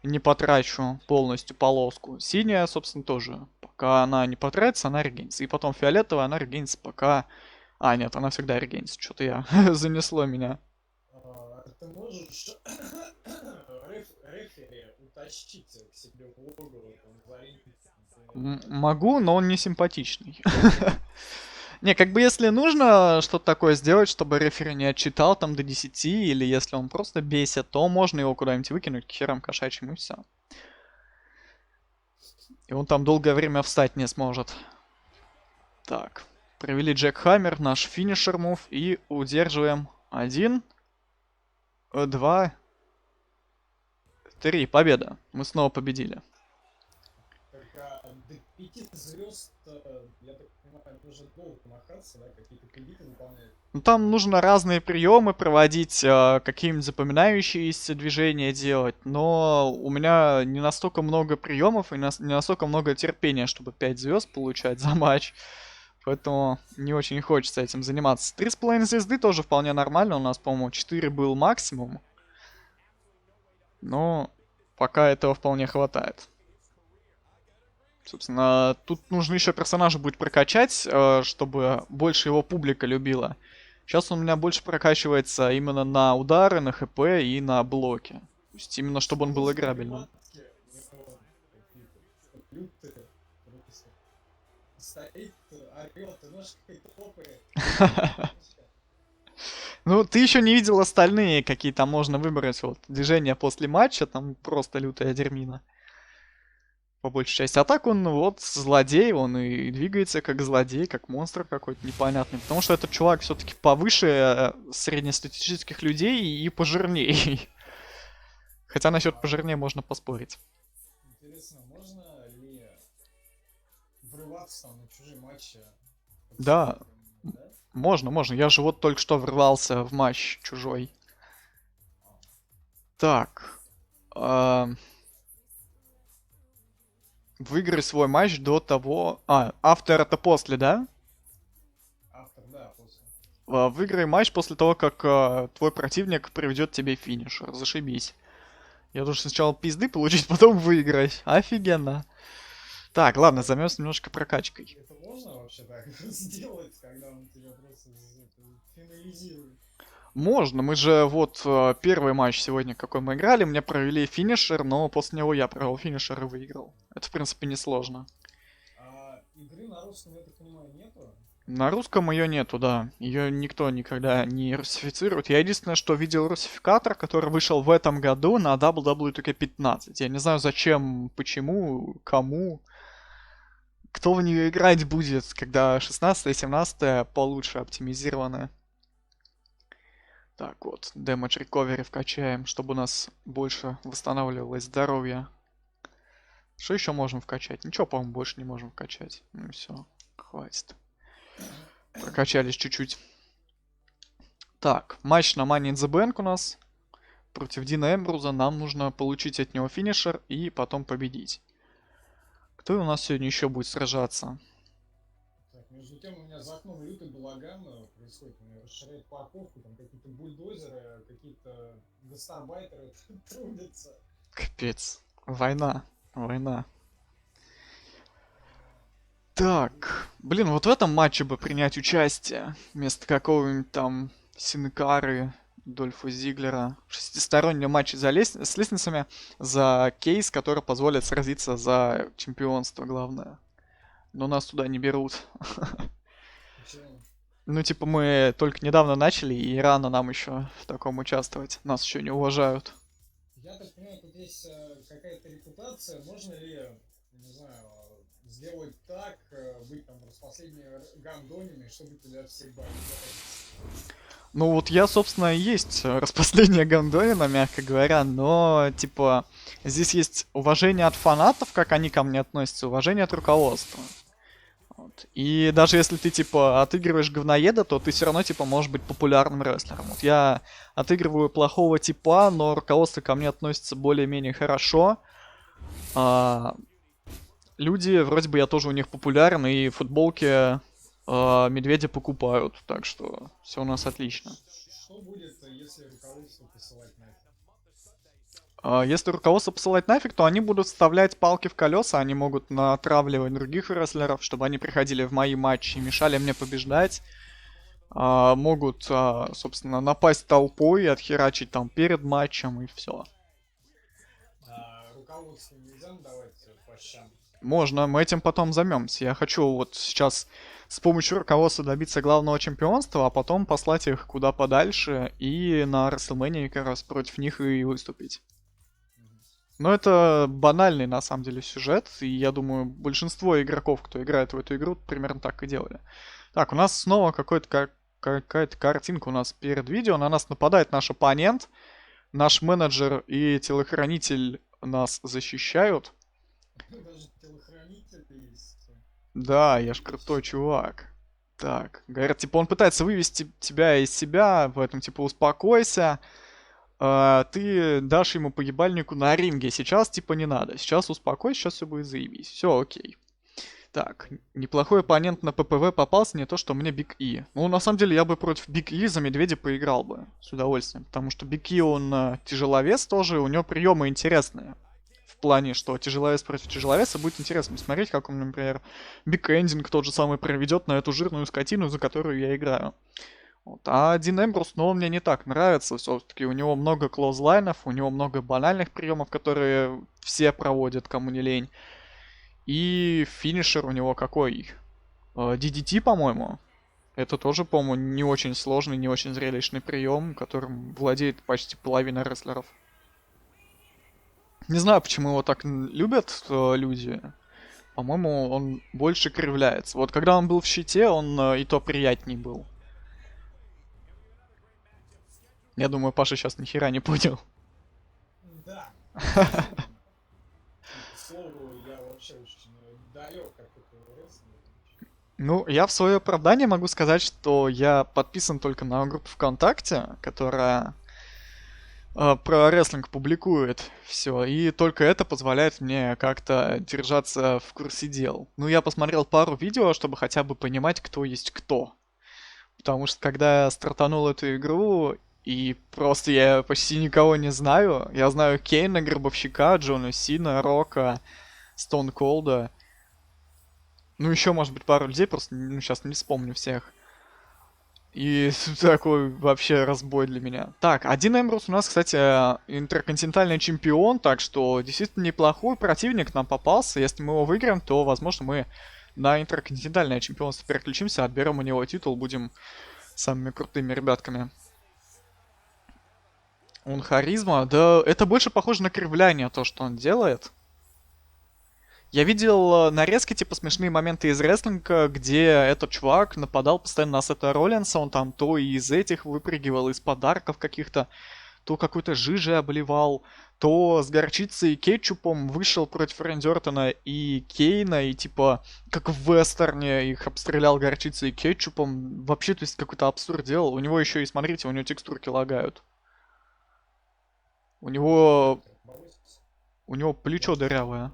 не потрачу полностью полоску. Синяя, собственно, тоже. Пока она не потратится, она регенится. И потом фиолетовая, она регенится, пока... А, нет, она всегда регенится. Что-то я занесло меня. Ты можешь рефери утащить к себе в логово, Могу, но он не симпатичный. Не, как бы если нужно что-то такое сделать, чтобы рефери не отчитал там до 10, или если он просто бесит, то можно его куда-нибудь выкинуть к херам кошачьим и все. И он там долгое время встать не сможет. Так, провели Джек Хаммер, наш финишер мув, и удерживаем 1, 2, 3. Победа. Мы снова победили. Только до 5 звезд, я так понимаю, нужно долго махаться, да, какие-то кредиты выполнять. Ну, там нужно разные приемы проводить, какие-нибудь запоминающиеся движения делать, но у меня не настолько много приемов и не настолько много терпения, чтобы 5 звезд получать за матч. Поэтому не очень хочется этим заниматься. 3,5 звезды тоже вполне нормально. У нас, по-моему, 4 был максимум. Но пока этого вполне хватает. Собственно, тут нужно еще персонажа будет прокачать, чтобы больше его публика любила. Сейчас он у меня больше прокачивается именно на удары, на хп и на блоки. То есть именно чтобы он был играбельным. Лютые, просто стоит, орёт, и ножкой топает. Ну, ты еще не видел остальные, какие там можно выбрать. Вот движения после матча, там просто лютая дерьмина. По большей части. А так он вот злодей, он и двигается как злодей, как монстр какой-то непонятный. Потому что этот чувак все-таки повыше среднестатистических людей и пожирней. Хотя насчет пожирнее можно поспорить. Интересно, можно ли врываться там на чужие матчи? Да, Да? можно. Я же вот только что врывался в матч чужой. Так. Выиграй свой матч до того... автор это после, да? Автор, да, после. Выиграй матч после того, как твой противник приведет тебе финишер. Зашибись. Я должен сначала пизды получить, потом выиграть. Офигенно. Так, ладно, займемся немножко прокачкой. Это можно вообще так сделать, когда он тебя просто финализирует? Можно, мы же вот первый матч сегодня, какой мы играли, мне провели финишер, но после него я провел финишер и выиграл. Это, в принципе, несложно. А игры на русском, я так понимаю, нету? На русском ее нету, да. Ее никто никогда не русифицирует. Я единственное, что видел русификатор, который вышел в этом году на WWE2K15. Я не знаю зачем, почему, кому. Кто в нее играть будет, когда 16 и 17 получше оптимизированы. Так вот, Damage Recovery вкачаем, чтобы у нас больше восстанавливалось здоровье. Что еще можем вкачать? Ничего, по-моему, больше не можем вкачать. Ну и все, хватит. Прокачались чуть-чуть. Так, матч на Money in the Bank у нас. Против Дина Эмбруза. Нам нужно получить от него финишер и потом победить. Кто у нас сегодня еще будет сражаться? Так, между тем у меня за окном лютый балаган происходит. У меня расширяют парковку, там какие-то бульдозеры, какие-то гастарбайтеры трудятся. Капец. Война. Так, блин, вот в этом матче бы принять участие. Вместо какого-нибудь там Синкары, Дольфа Зиглера. Шестисторонний матч с лестницами за кейс, который позволит сразиться за чемпионство, главное. Но нас туда не берут. Почему? Ну, типа, мы только недавно начали, и рано нам еще в таком участвовать. Нас еще не уважают. Я так понимаю, тут есть какая-то репутация. Можно ли, не знаю, сделать так, быть там распоследними гандонами, чтобы тебя все боялись? Ну вот я, собственно, и есть распоследняя гандонина, мягко говоря, но, типа, здесь есть уважение от фанатов, как они ко мне относятся, уважение от руководства. Вот. И даже если ты, типа, отыгрываешь говноеда, то ты все равно, типа, можешь быть популярным рестлером. Вот я отыгрываю плохого типа, но руководство ко мне относится более-менее хорошо. Люди, вроде бы я тоже у них популярен, и футболки медведя покупают, так что все у нас отлично. Что будет, если руководство посылать нафиг? Если руководство посылать нафиг, то они будут вставлять палки в колеса, они могут натравливать других рестлеров, чтобы они приходили в мои матчи и мешали мне побеждать. Могут, собственно, напасть толпой и отхерачить там перед матчем, и все. руководство нельзя давать по щам? Можно, мы этим потом займемся. Я хочу вот сейчас с помощью руководства добиться главного чемпионства, а потом послать их куда подальше и на WrestleMania как раз против них и выступить. Но это банальный на самом деле сюжет, и я думаю, большинство игроков, кто играет в эту игру, примерно так и делали. Так, у нас снова какая-то картинка у нас перед видео, на нас нападает наш оппонент, наш менеджер и телохранитель нас защищают. Даже телохранитель есть. Да, я ж крутой чувак. Так, говорят, типа, он пытается вывести тебя из себя, поэтому, типа, успокойся. Ты дашь ему погибальнику на ринге. Сейчас, типа, не надо. Сейчас успокойся, сейчас все будет заебись. Все, окей. Так, неплохой оппонент на ППВ попался, не то, что мне Биг И. Ну, на самом деле, я бы против Биг И за медведя поиграл бы. С удовольствием. Потому что Биг И, он тяжеловес тоже, у него приемы интересные. В плане, что тяжеловес против тяжеловеса будет интересно смотреть, как он, например, Биг Эндинг тот же самый проведет на эту жирную скотину, за которую я играю. Вот. А Дин Эмбрус, ну, он мне не так нравится. Все-таки у него много клоузлайнов, у него много банальных приемов, которые все проводят, кому не лень. И финишер у него какой? DDT, по-моему. Это тоже, по-моему, не очень сложный, не очень зрелищный прием, которым владеет почти половина рестлеров. Не знаю, почему его так любят люди. По-моему, он больше кривляется. Вот когда он был в щите, он и то приятней был. Я думаю, Паша сейчас ни хера не понял. Да. К слову, я вообще очень далек от этого рестлинга. Ну, я в свое оправдание могу сказать, что я подписан только на группу ВКонтакте, которая про рестлинг публикует все, и только это позволяет мне как-то держаться в курсе дел. Ну, я посмотрел пару видео, чтобы хотя бы понимать, кто есть кто. Потому что когда я стартанул эту игру, и просто я почти никого не знаю. Я знаю Кейна, Гробовщика, Джона Сина, Рока, Стоун Колда. Ну, еще, может быть, пару людей, просто ну, сейчас не вспомню всех. И такой вообще разбой для меня. Так, один Эмбрус у нас, кстати, интерконтинентальный чемпион, так что действительно неплохой противник нам попался. Если мы его выиграем, то, возможно, мы на интерконтинентальное чемпионство переключимся, отберем у него титул, будем самыми крутыми ребятками. Он харизма, да, это больше похоже на кривляние, то, что он делает. Я видел нарезки, типа, смешные моменты из рестлинга, где этот чувак нападал постоянно на Сета Роллинса, он там то из этих выпрыгивал, из подарков каких-то, то какой-то жижей обливал, то с горчицей и кетчупом вышел против Рэнди Ортона и Кейна, и типа, как в вестерне, их обстрелял горчицей и кетчупом. Вообще, то есть, какой-то абсурд делал. У него еще и, смотрите, у него текстурки лагают. У него... У него плечо дырявое.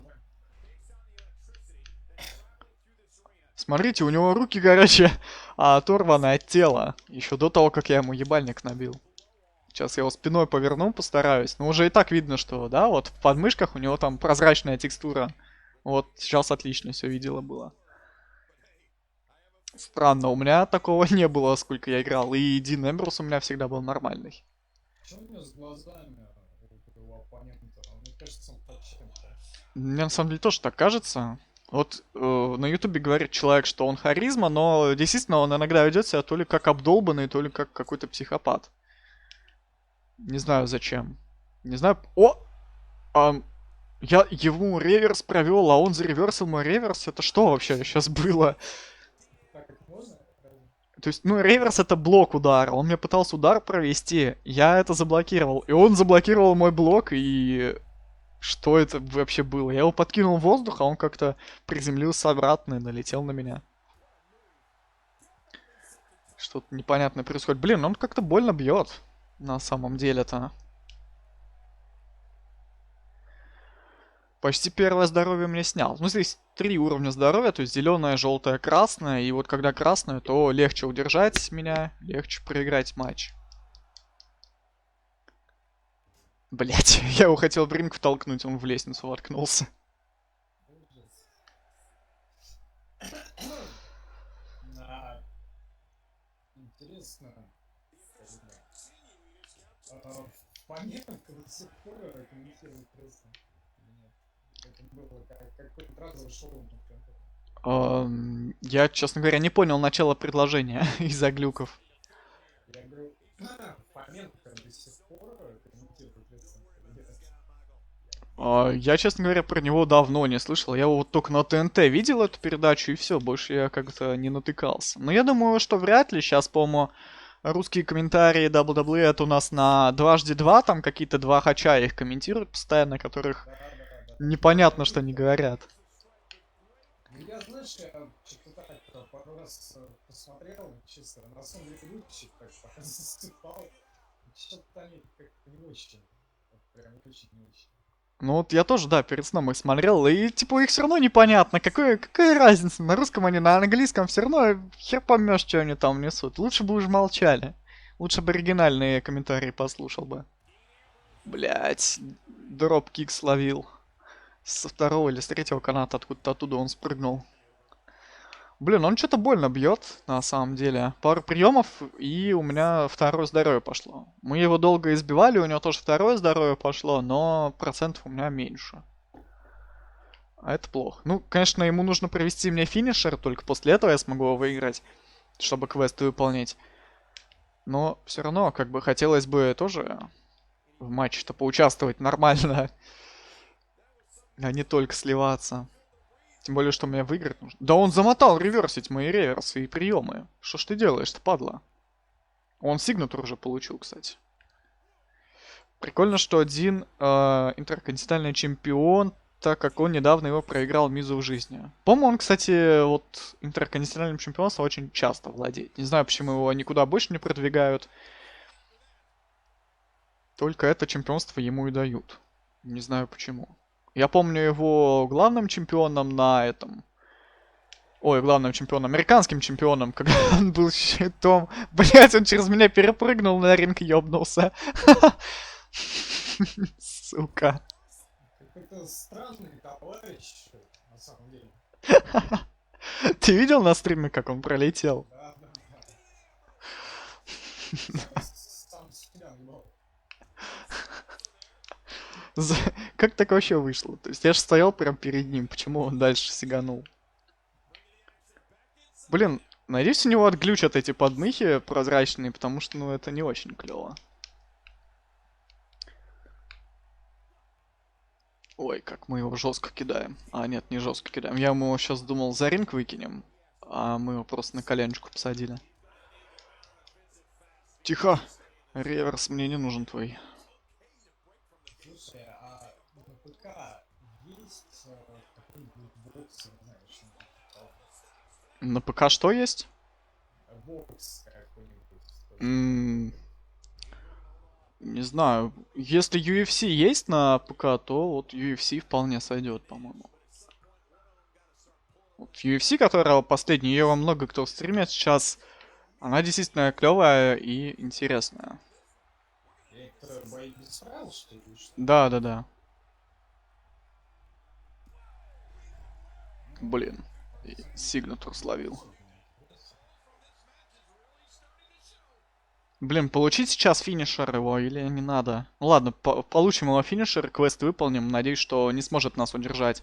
Смотрите, у него руки горячие, а оторваны от тела. Еще до того, как я ему ебальник набил. Сейчас я его спиной поверну, постараюсь. Но уже и так видно, что, да, вот в подмышках у него там прозрачная текстура. Вот, сейчас отлично все видела было. Странно, у меня такого не было, сколько я играл. И Дин Эмбрус у меня всегда был нормальный. Что у него с глазами у его оппонента? Мне кажется, он под чем-то. Мне на самом деле тоже так кажется. Вот на Ютубе говорит человек, что он харизма, но действительно он иногда ведет себя то ли как обдолбанный, то ли как какой-то психопат. Не знаю зачем. Не знаю. О! ам, я ему реверс провел, а он зареверсил мой реверс. Это что вообще сейчас было? Так как можно? То есть, ну, реверс это блок удара. Он мне пытался удар провести, я это заблокировал. И он заблокировал мой блок, и... Что это вообще было? Я его подкинул в воздух, а он как-то приземлился обратно и налетел на меня. Что-то непонятное происходит. Блин, он как-то больно бьет. На самом деле-то. Почти первое здоровье мне снял. Ну, здесь 3 уровня здоровья, то есть зеленое, желтое, красное. И вот когда красное, то легче удержать меня, легче проиграть матч. Блять, я его хотел в ринг втолкнуть, он в лестницу воткнулся. А, интересно. Понятно, до сих пор комментирует рестлинг. Или нет? Это было как какое-то разовое шоу, например. Я, честно говоря, не понял начало предложения из-за глюков. Я говорю, Фоменко до сих пор комментирует лицо. Я, честно говоря, про него давно не слышал. Я вот только на ТНТ видел эту передачу, и все, больше я как-то не натыкался. Но я думаю, что вряд ли. Сейчас, по-моему, русские комментарии WWE это у нас на дважды два, там какие-то два хача их комментируют постоянно, которых Да, да, да, да. непонятно, что они говорят. Ну, я, знаешь, я что-то так пару раз посмотрел, чисто на сон ведущих, так пока засыпал. Что-то они как-то не очень. Вот прям очень не очень. Ну вот я тоже, да, перед сном их смотрел, и типа их все равно непонятно, какая разница, на русском они, на английском все равно хер поймешь, что они там несут. Лучше бы уже молчали. Лучше бы оригинальные комментарии послушал бы. Блять, дроп-кик словил. Со второго или с третьего каната откуда-то оттуда он спрыгнул. Блин, он что-то больно бьет, на самом деле. Пару приемов, и у меня второе здоровье пошло. Мы его долго избивали, у него тоже второе здоровье пошло, но процентов у меня меньше. А это плохо. Ну, конечно, ему нужно провести мне финишер, только после этого я смогу его выиграть, чтобы квесты выполнять. Но все равно, как бы, хотелось бы тоже в матче-то поучаствовать нормально, а не только сливаться. Тем более, что мне выиграть нужно. Да он замотал реверсить мои реверсы и приемы. Что ж ты делаешь-то, падла? Он сигнатур уже получил, кстати. Прикольно, что один интерконтинентальный чемпион, так как он недавно его проиграл Мизу в жизни. По-моему, он, кстати, вот интерконтинентальным чемпионством очень часто владеет. Не знаю, почему его никуда больше не продвигают. Только это чемпионство ему и дают. Не знаю почему. Я помню его главным чемпионом на этом. Ой, главным чемпионом, американским чемпионом, когда он был щитом. Блять, он через меня перепрыгнул на ринг, ёбнулся. Сука. Какой-то странный товарищ, на самом деле. Ты видел на стриме, как он пролетел? Да, да, да. Сам себя не Как так вообще вышло? То есть я же стоял прям перед ним, почему он дальше сиганул? Блин, надеюсь, у него отглючат эти подмыхи прозрачные, потому что, ну, это не очень клево. Ой, как мы его жестко кидаем. А, нет, не жестко кидаем. Я ему сейчас думал за ринг выкинем, а мы его просто на коленочку посадили. Тихо! Реверс мне не нужен твой. Слушай, а на ПК есть какой-нибудь бокс, не знаю, что-нибудь На ПК что есть? бокс какой-нибудь? Не знаю. Если UFC есть на ПК, то вот UFC вполне сойдет, по-моему. Вот UFC, которая последняя, ее много кто стримит сейчас, она действительно клевая и интересная. Это бои без правил, что ли? Что? Да, да, да. Блин, сигнатур словил. Блин, получить сейчас финишер его или не надо? Ну ладно, получим его финишер, квест выполним. Надеюсь, что не сможет нас удержать.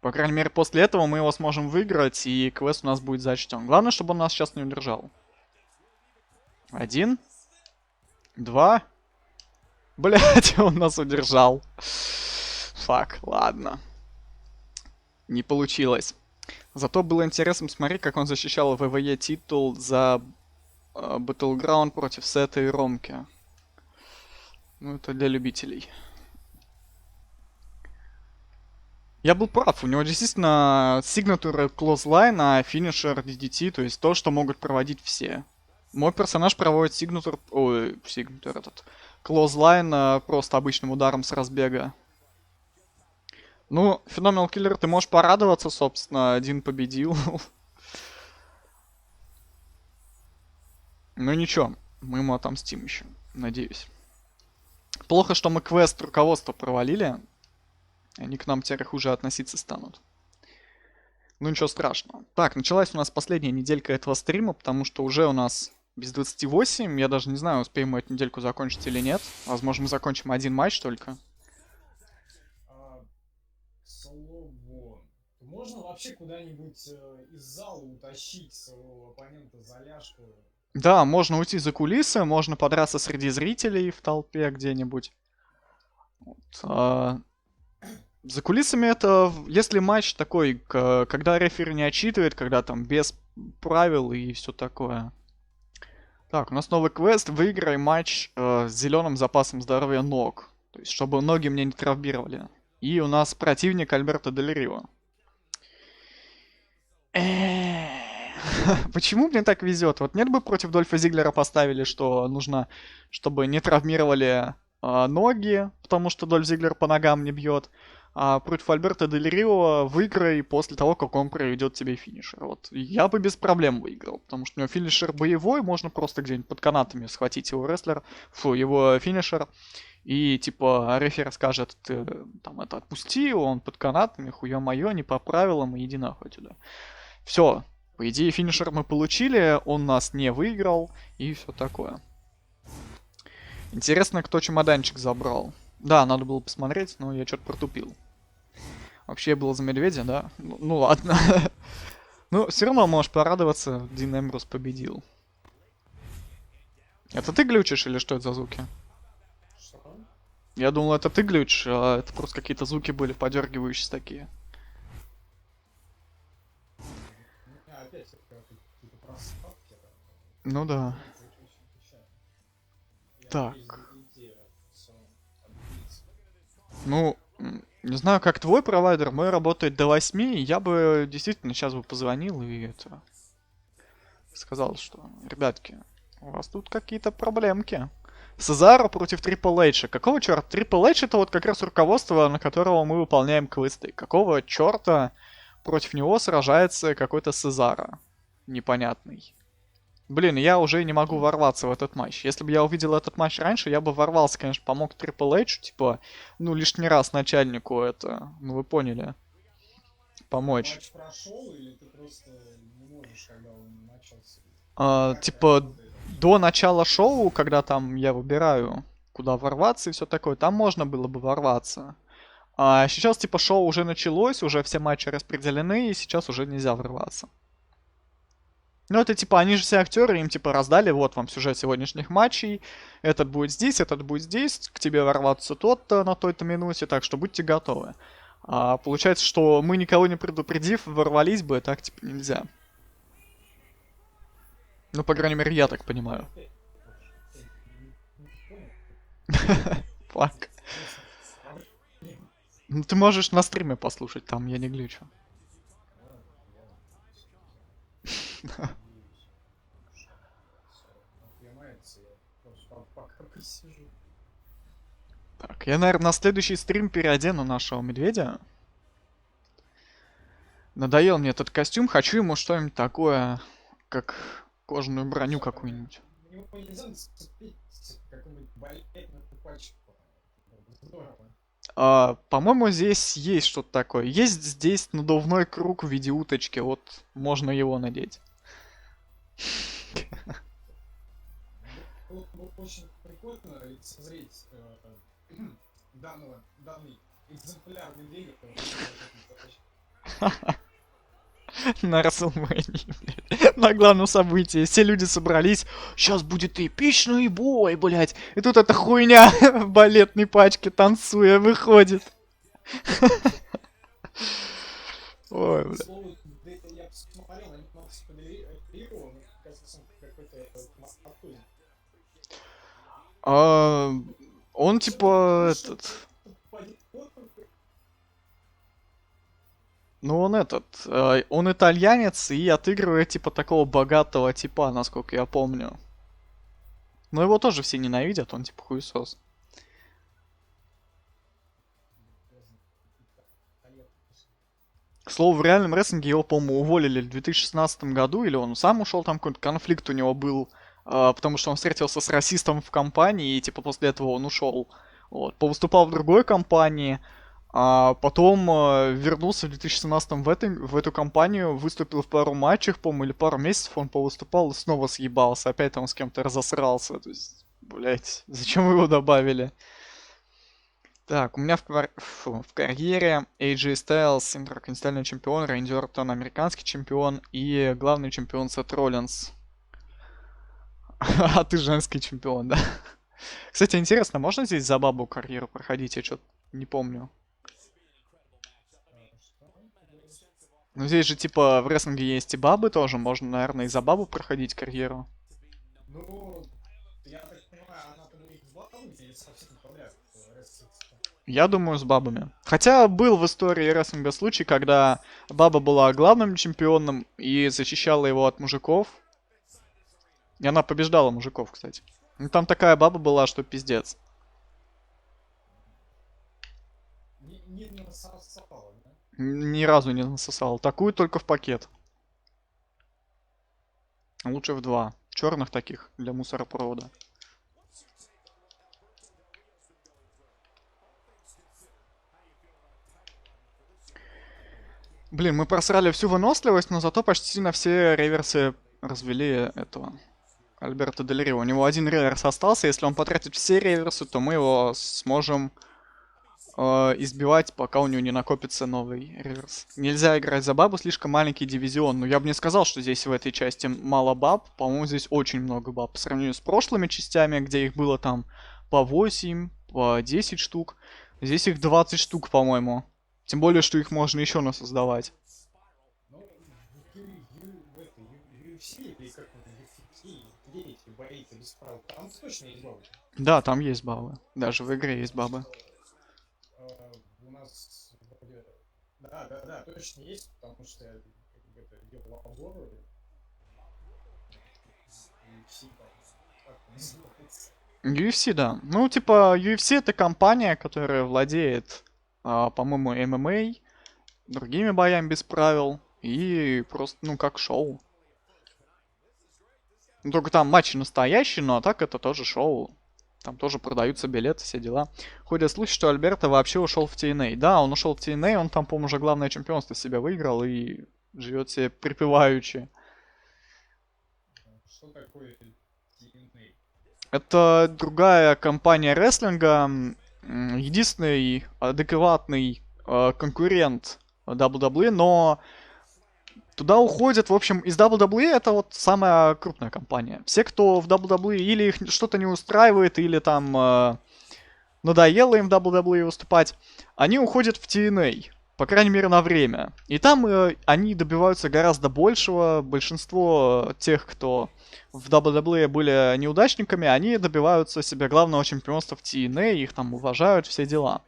По крайней мере, после этого мы его сможем выиграть, и квест у нас будет зачтен. Главное, чтобы он нас сейчас не удержал. 1. 2. Блять, он нас удержал. Фак, ладно. Не получилось. Зато было интересно смотреть, как он защищал ВВЕ титул за Battleground против Сета и Ромки. Ну, это для любителей. Я был прав, у него действительно сигнатура Clothesline, а финишер DDT, то есть то, что могут проводить все. Мой персонаж проводит сигнатур... Ой, сигнатур этот... Clothesline просто обычным ударом с разбега. Ну, Phenomenal Killer, ты можешь порадоваться, собственно, один победил. Ну ничего, мы ему отомстим еще, надеюсь. Плохо, что мы квест руководства провалили. Они к нам теперь хуже относиться станут. Ну ничего страшного. Так, началась у нас последняя неделька этого стрима, потому что уже у нас без 28. Я даже не знаю, успеем мы эту недельку закончить или нет. Возможно, мы закончим один матч только. К слову, можно вообще куда-нибудь из зала утащить своего оппонента за ляжку? Да, можно уйти за кулисы, можно подраться среди зрителей в толпе где-нибудь. Вот, за кулисами это, если матч такой, когда рефери не отчитывает, когда там без правил и все такое. Так, у нас новый квест. Выиграй матч с зеленым запасом здоровья ног. То есть, чтобы ноги мне не травмировали. И у нас противник Альберто Дель Рио. Почему мне так везет? Вот нет бы против Дольфа Зиглера поставили, что нужно, чтобы не травмировали ноги, потому что Дольф Зиглер по ногам не бьет. А против Альберто Дель Рио выиграй после того, как он проведет тебе финишер. Вот я бы без проблем выиграл, потому что у него финишер боевой, можно просто где-нибудь под канатами схватить его рестлер, его финишер. И типа рефер скажет, ты там это отпусти, он под канатами, хуя моё, не по правилам, и иди нахуй отсюда. Все, по идее финишер мы получили, он нас не выиграл, и все такое. Интересно, кто чемоданчик забрал. Да, надо было посмотреть, но я что-то протупил. Вообще я был за медведя, да? Ну ладно. Ну, все равно можешь порадоваться, Дин Эмбрус победил. Это ты глючишь или что это за звуки? Что? Я думал, это ты глючишь, а это просто какие-то звуки были подергивающиеся такие. У меня опять какие-то просадки. Ну да. Так. Ну, не знаю, как твой провайдер, мой работает до 8, и я бы действительно сейчас бы позвонил и это... Сказал, что, ребятки, у вас тут какие-то проблемки. Сезаро против Трипл Эйджа. Какого черта? Трипл Эйдж это вот как раз руководство, на которого мы выполняем квесты. Какого черта против него сражается какой-то Сезаро? Непонятный. Блин, я уже не могу ворваться в этот матч. Если бы я увидел этот матч раньше, я бы ворвался, конечно, помог Трипл Эйджу, типа, ну, лишний раз начальнику это, ну, вы поняли, помочь. Матч прошел, или ты просто не можешь, когда он начался? Типа, до начала шоу, когда там я выбираю, куда ворваться и все такое, там можно было бы ворваться. А сейчас, типа, шоу уже началось, уже все матчи распределены, и сейчас уже нельзя ворваться. Ну, это типа, они же все актеры, им типа раздали, вот вам сюжет сегодняшних матчей, этот будет здесь, к тебе ворваться тот-то на той-то минуте, так что будьте готовы. А получается, что мы никого не предупредив, ворвались бы, так типа нельзя. Ну, по крайней мере, я так понимаю. Фак. Ну, ты можешь на стриме послушать, там я не глючу. Так, я, наверное, на следующий стрим переодену нашего медведя. Надоел мне этот костюм, хочу ему что-нибудь такое, как кожаную броню какую-нибудь. По-моему, здесь есть что-то такое. Есть здесь надувной круг в виде уточки, вот можно его надеть. Очень прикольно лицезреть данный экземпляр медведя. На Расселмэнии, блядь. На главном событии. Все люди собрались. Сейчас будет эпичный бой, блядь. И тут эта хуйня в балетной пачке, танцуя, выходит. Ой, блядь. Я посмотрел, они нас подерировали, мне кажется, какой-то маскотуй. Он типа этот... Ну он он итальянец и отыгрывает типа такого богатого типа, насколько я помню. Но его тоже все ненавидят, он типа хуесос. К слову, в реальном рестлинге его, по-моему, уволили в 2016 году, или он сам ушел, там какой-то конфликт у него был, потому что он встретился с расистом в компании, и типа после этого он ушел. Вот, повыступал в другой компании, А потом вернулся в 2017 в эту компанию, выступил в пару матчах, по-моему, или пару месяцев он повыступал и снова съебался. Опять там с кем-то разосрался. То есть, блять, зачем вы его добавили? Так, у меня в карьере AJ Styles, интерконтинентальный чемпион, Рэнди Ортон, американский чемпион и главный чемпион Сет Роллинс. А ты женский чемпион, да? Кстати, интересно, можно здесь за бабу карьеру проходить? Я что-то не помню. Что? Ну здесь же типа в рестлинге есть и бабы тоже, можно, наверное, и за бабу проходить карьеру. Ну, я так понимаю, она там у них с бабами или совсем подряд рестлится? Я думаю, с бабами. Хотя был в истории рестлинга случай, когда баба была главным чемпионом и защищала его от мужиков. И она побеждала мужиков, кстати. Ну там такая баба была, что пиздец. Не насосала, да? Ни разу не насосал. Такую только в пакет. Лучше в два. Черных таких для мусоропровода. Блин, мы просрали всю выносливость, но зато почти на все реверсы развели этого Альберто Дель Рио. У него один реверс остался. Если он потратит все реверсы, то мы его сможем избивать, пока у него не накопится новый реверс. Нельзя играть за бабу, слишком маленький дивизион. Но я бы не сказал, что здесь в этой части мало баб. По-моему, здесь очень много баб. По сравнению с прошлыми частями, где их было там по 8, по 10 штук. Здесь их 20 штук, по-моему. Тем более, что их можно еще насоздавать. Ну, в этой UFC, или как он, UFC, где эти бои без правил, там точно есть бабы. Да, там есть бабы. Даже в игре есть бабы. У нас вроде... Да, точно есть, потому что я как бы это делал обзоры. UFC, как это называется. UFC, да. Ну, типа, UFC это компания, которая владеет, по-моему, ММА, другими боями без правил. И просто, ну, как шоу. Ну, только там матчи настоящие, но а так это тоже шоу. Там тоже продаются билеты, все дела. Ходят слухи, что Альберто вообще ушел в TNA. Да, он ушел в TNA, он там, по-моему, уже главное чемпионство себе выиграл и живет себе припеваючи. Что такое TNA? Это другая компания рестлинга. Единственный адекватный конкурент WWE, но туда уходят, в общем, из WWE это вот самая крупная компания. Все, кто в WWE или их что-то не устраивает, или там надоело им в WWE выступать, они уходят в TNA. По крайней мере, на время. И там они добиваются гораздо большего. Большинство тех, кто в WWE были неудачниками, они добиваются себе главного чемпионства в TNA, их там уважают, все дела.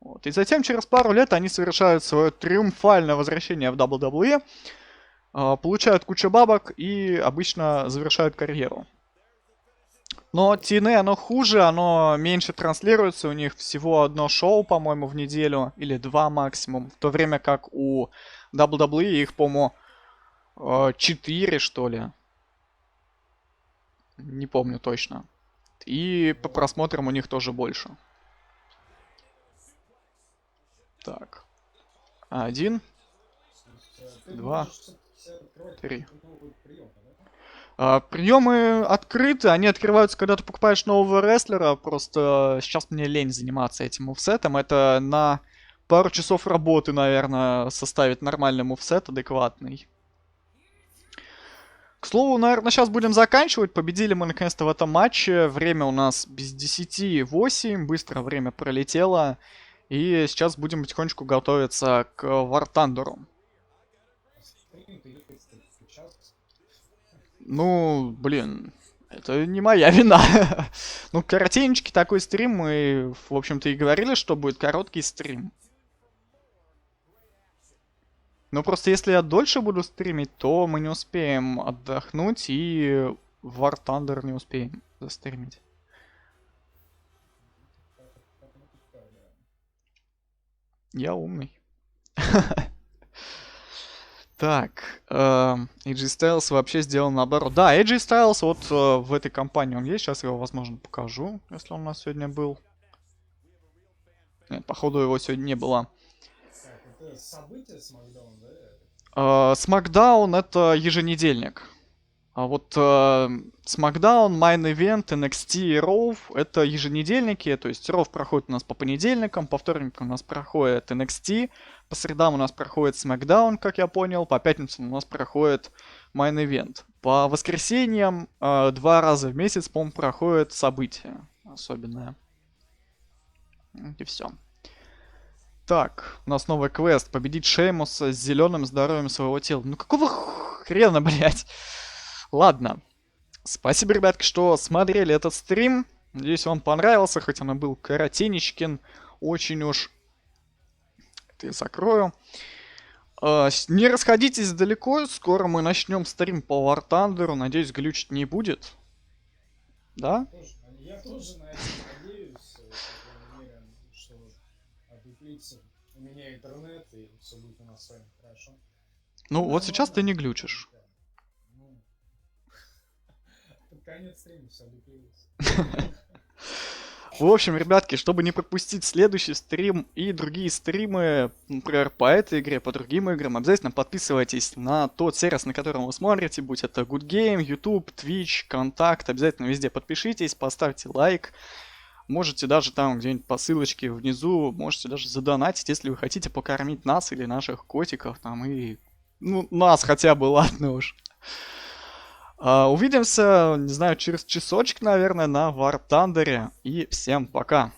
Вот. И затем, через пару лет, они совершают свое триумфальное возвращение в WWE, получают кучу бабок и обычно завершают карьеру. Но TNA, оно хуже, оно меньше транслируется, у них всего одно шоу, по-моему, в неделю, или два максимум, в то время как у WWE их, по-моему, 4, что ли. Не помню точно. И по просмотрам у них тоже больше. Так. 1, Ты 2, можешь все открывать 3. какие-то новые приемы, да? Приемы открыты, они открываются, когда ты покупаешь нового рестлера. Просто сейчас мне лень заниматься этим мувсетом. Это на пару часов работы, наверное, составит нормальный мувсет, адекватный. К слову, наверное, сейчас будем заканчивать. Победили мы наконец-то в этом матче. Время у нас без 10:08. Быстро время пролетело. И сейчас будем потихонечку готовиться к War Thunder. Стрим-то идет как час. Ну, блин, это не моя вина. Ну, коротенечки такой стрим. Мы, в общем-то, и говорили, что будет короткий стрим. Но просто если я дольше буду стримить, то мы не успеем отдохнуть и War Thunder не успеем застримить. Я умный. Так, AJ Styles вообще сделал наоборот. Да, AJ Styles вот в этой компании он есть. Сейчас я его, возможно, покажу, если он у нас сегодня был. Нет, походу его сегодня не было. Так, это событие Смакдаун, да? Смакдаун это еженедельник. А вот SmackDown, Main Event, NXT и Raw это еженедельники, то есть Raw проходит у нас по понедельникам, по вторникам у нас проходит NXT, по средам у нас проходит SmackDown, как я понял, по пятницам у нас проходит Main Event. По воскресеньям 2 раза в месяц, по-моему, проходит событие особенное. И все. Так, у нас новый квест. Победить Шеймуса с зеленым здоровьем своего тела. Ну какого хрена, блядь? Ладно. Спасибо, ребятки, что смотрели этот стрим. Надеюсь, вам понравился, хоть он и был коротенечкин. Очень уж... Это я закрою. Не расходитесь далеко. Скоро мы начнем стрим по War Thunder. Надеюсь, глючить не будет. Да? Я тоже на это надеюсь, по крайней мере, что отвлеклиться. У меня интернет, и все будет у нас с вами хорошо. Ну, вот сейчас ты не глючишь. Под конец стрима все отвлеклись. В общем, ребятки, чтобы не пропустить следующий стрим и другие стримы, например, по этой игре, по другим играм, обязательно подписывайтесь на тот сервис, на котором вы смотрите, будь это Good Game, YouTube, Twitch, Контакт, обязательно везде подпишитесь, поставьте лайк. Можете даже там где-нибудь по ссылочке внизу, можете даже задонатить, если вы хотите покормить нас или наших котиков там и... Ну, нас хотя бы, ладно уж. Увидимся, не знаю, через часочек, наверное, на War Thunder. И всем пока.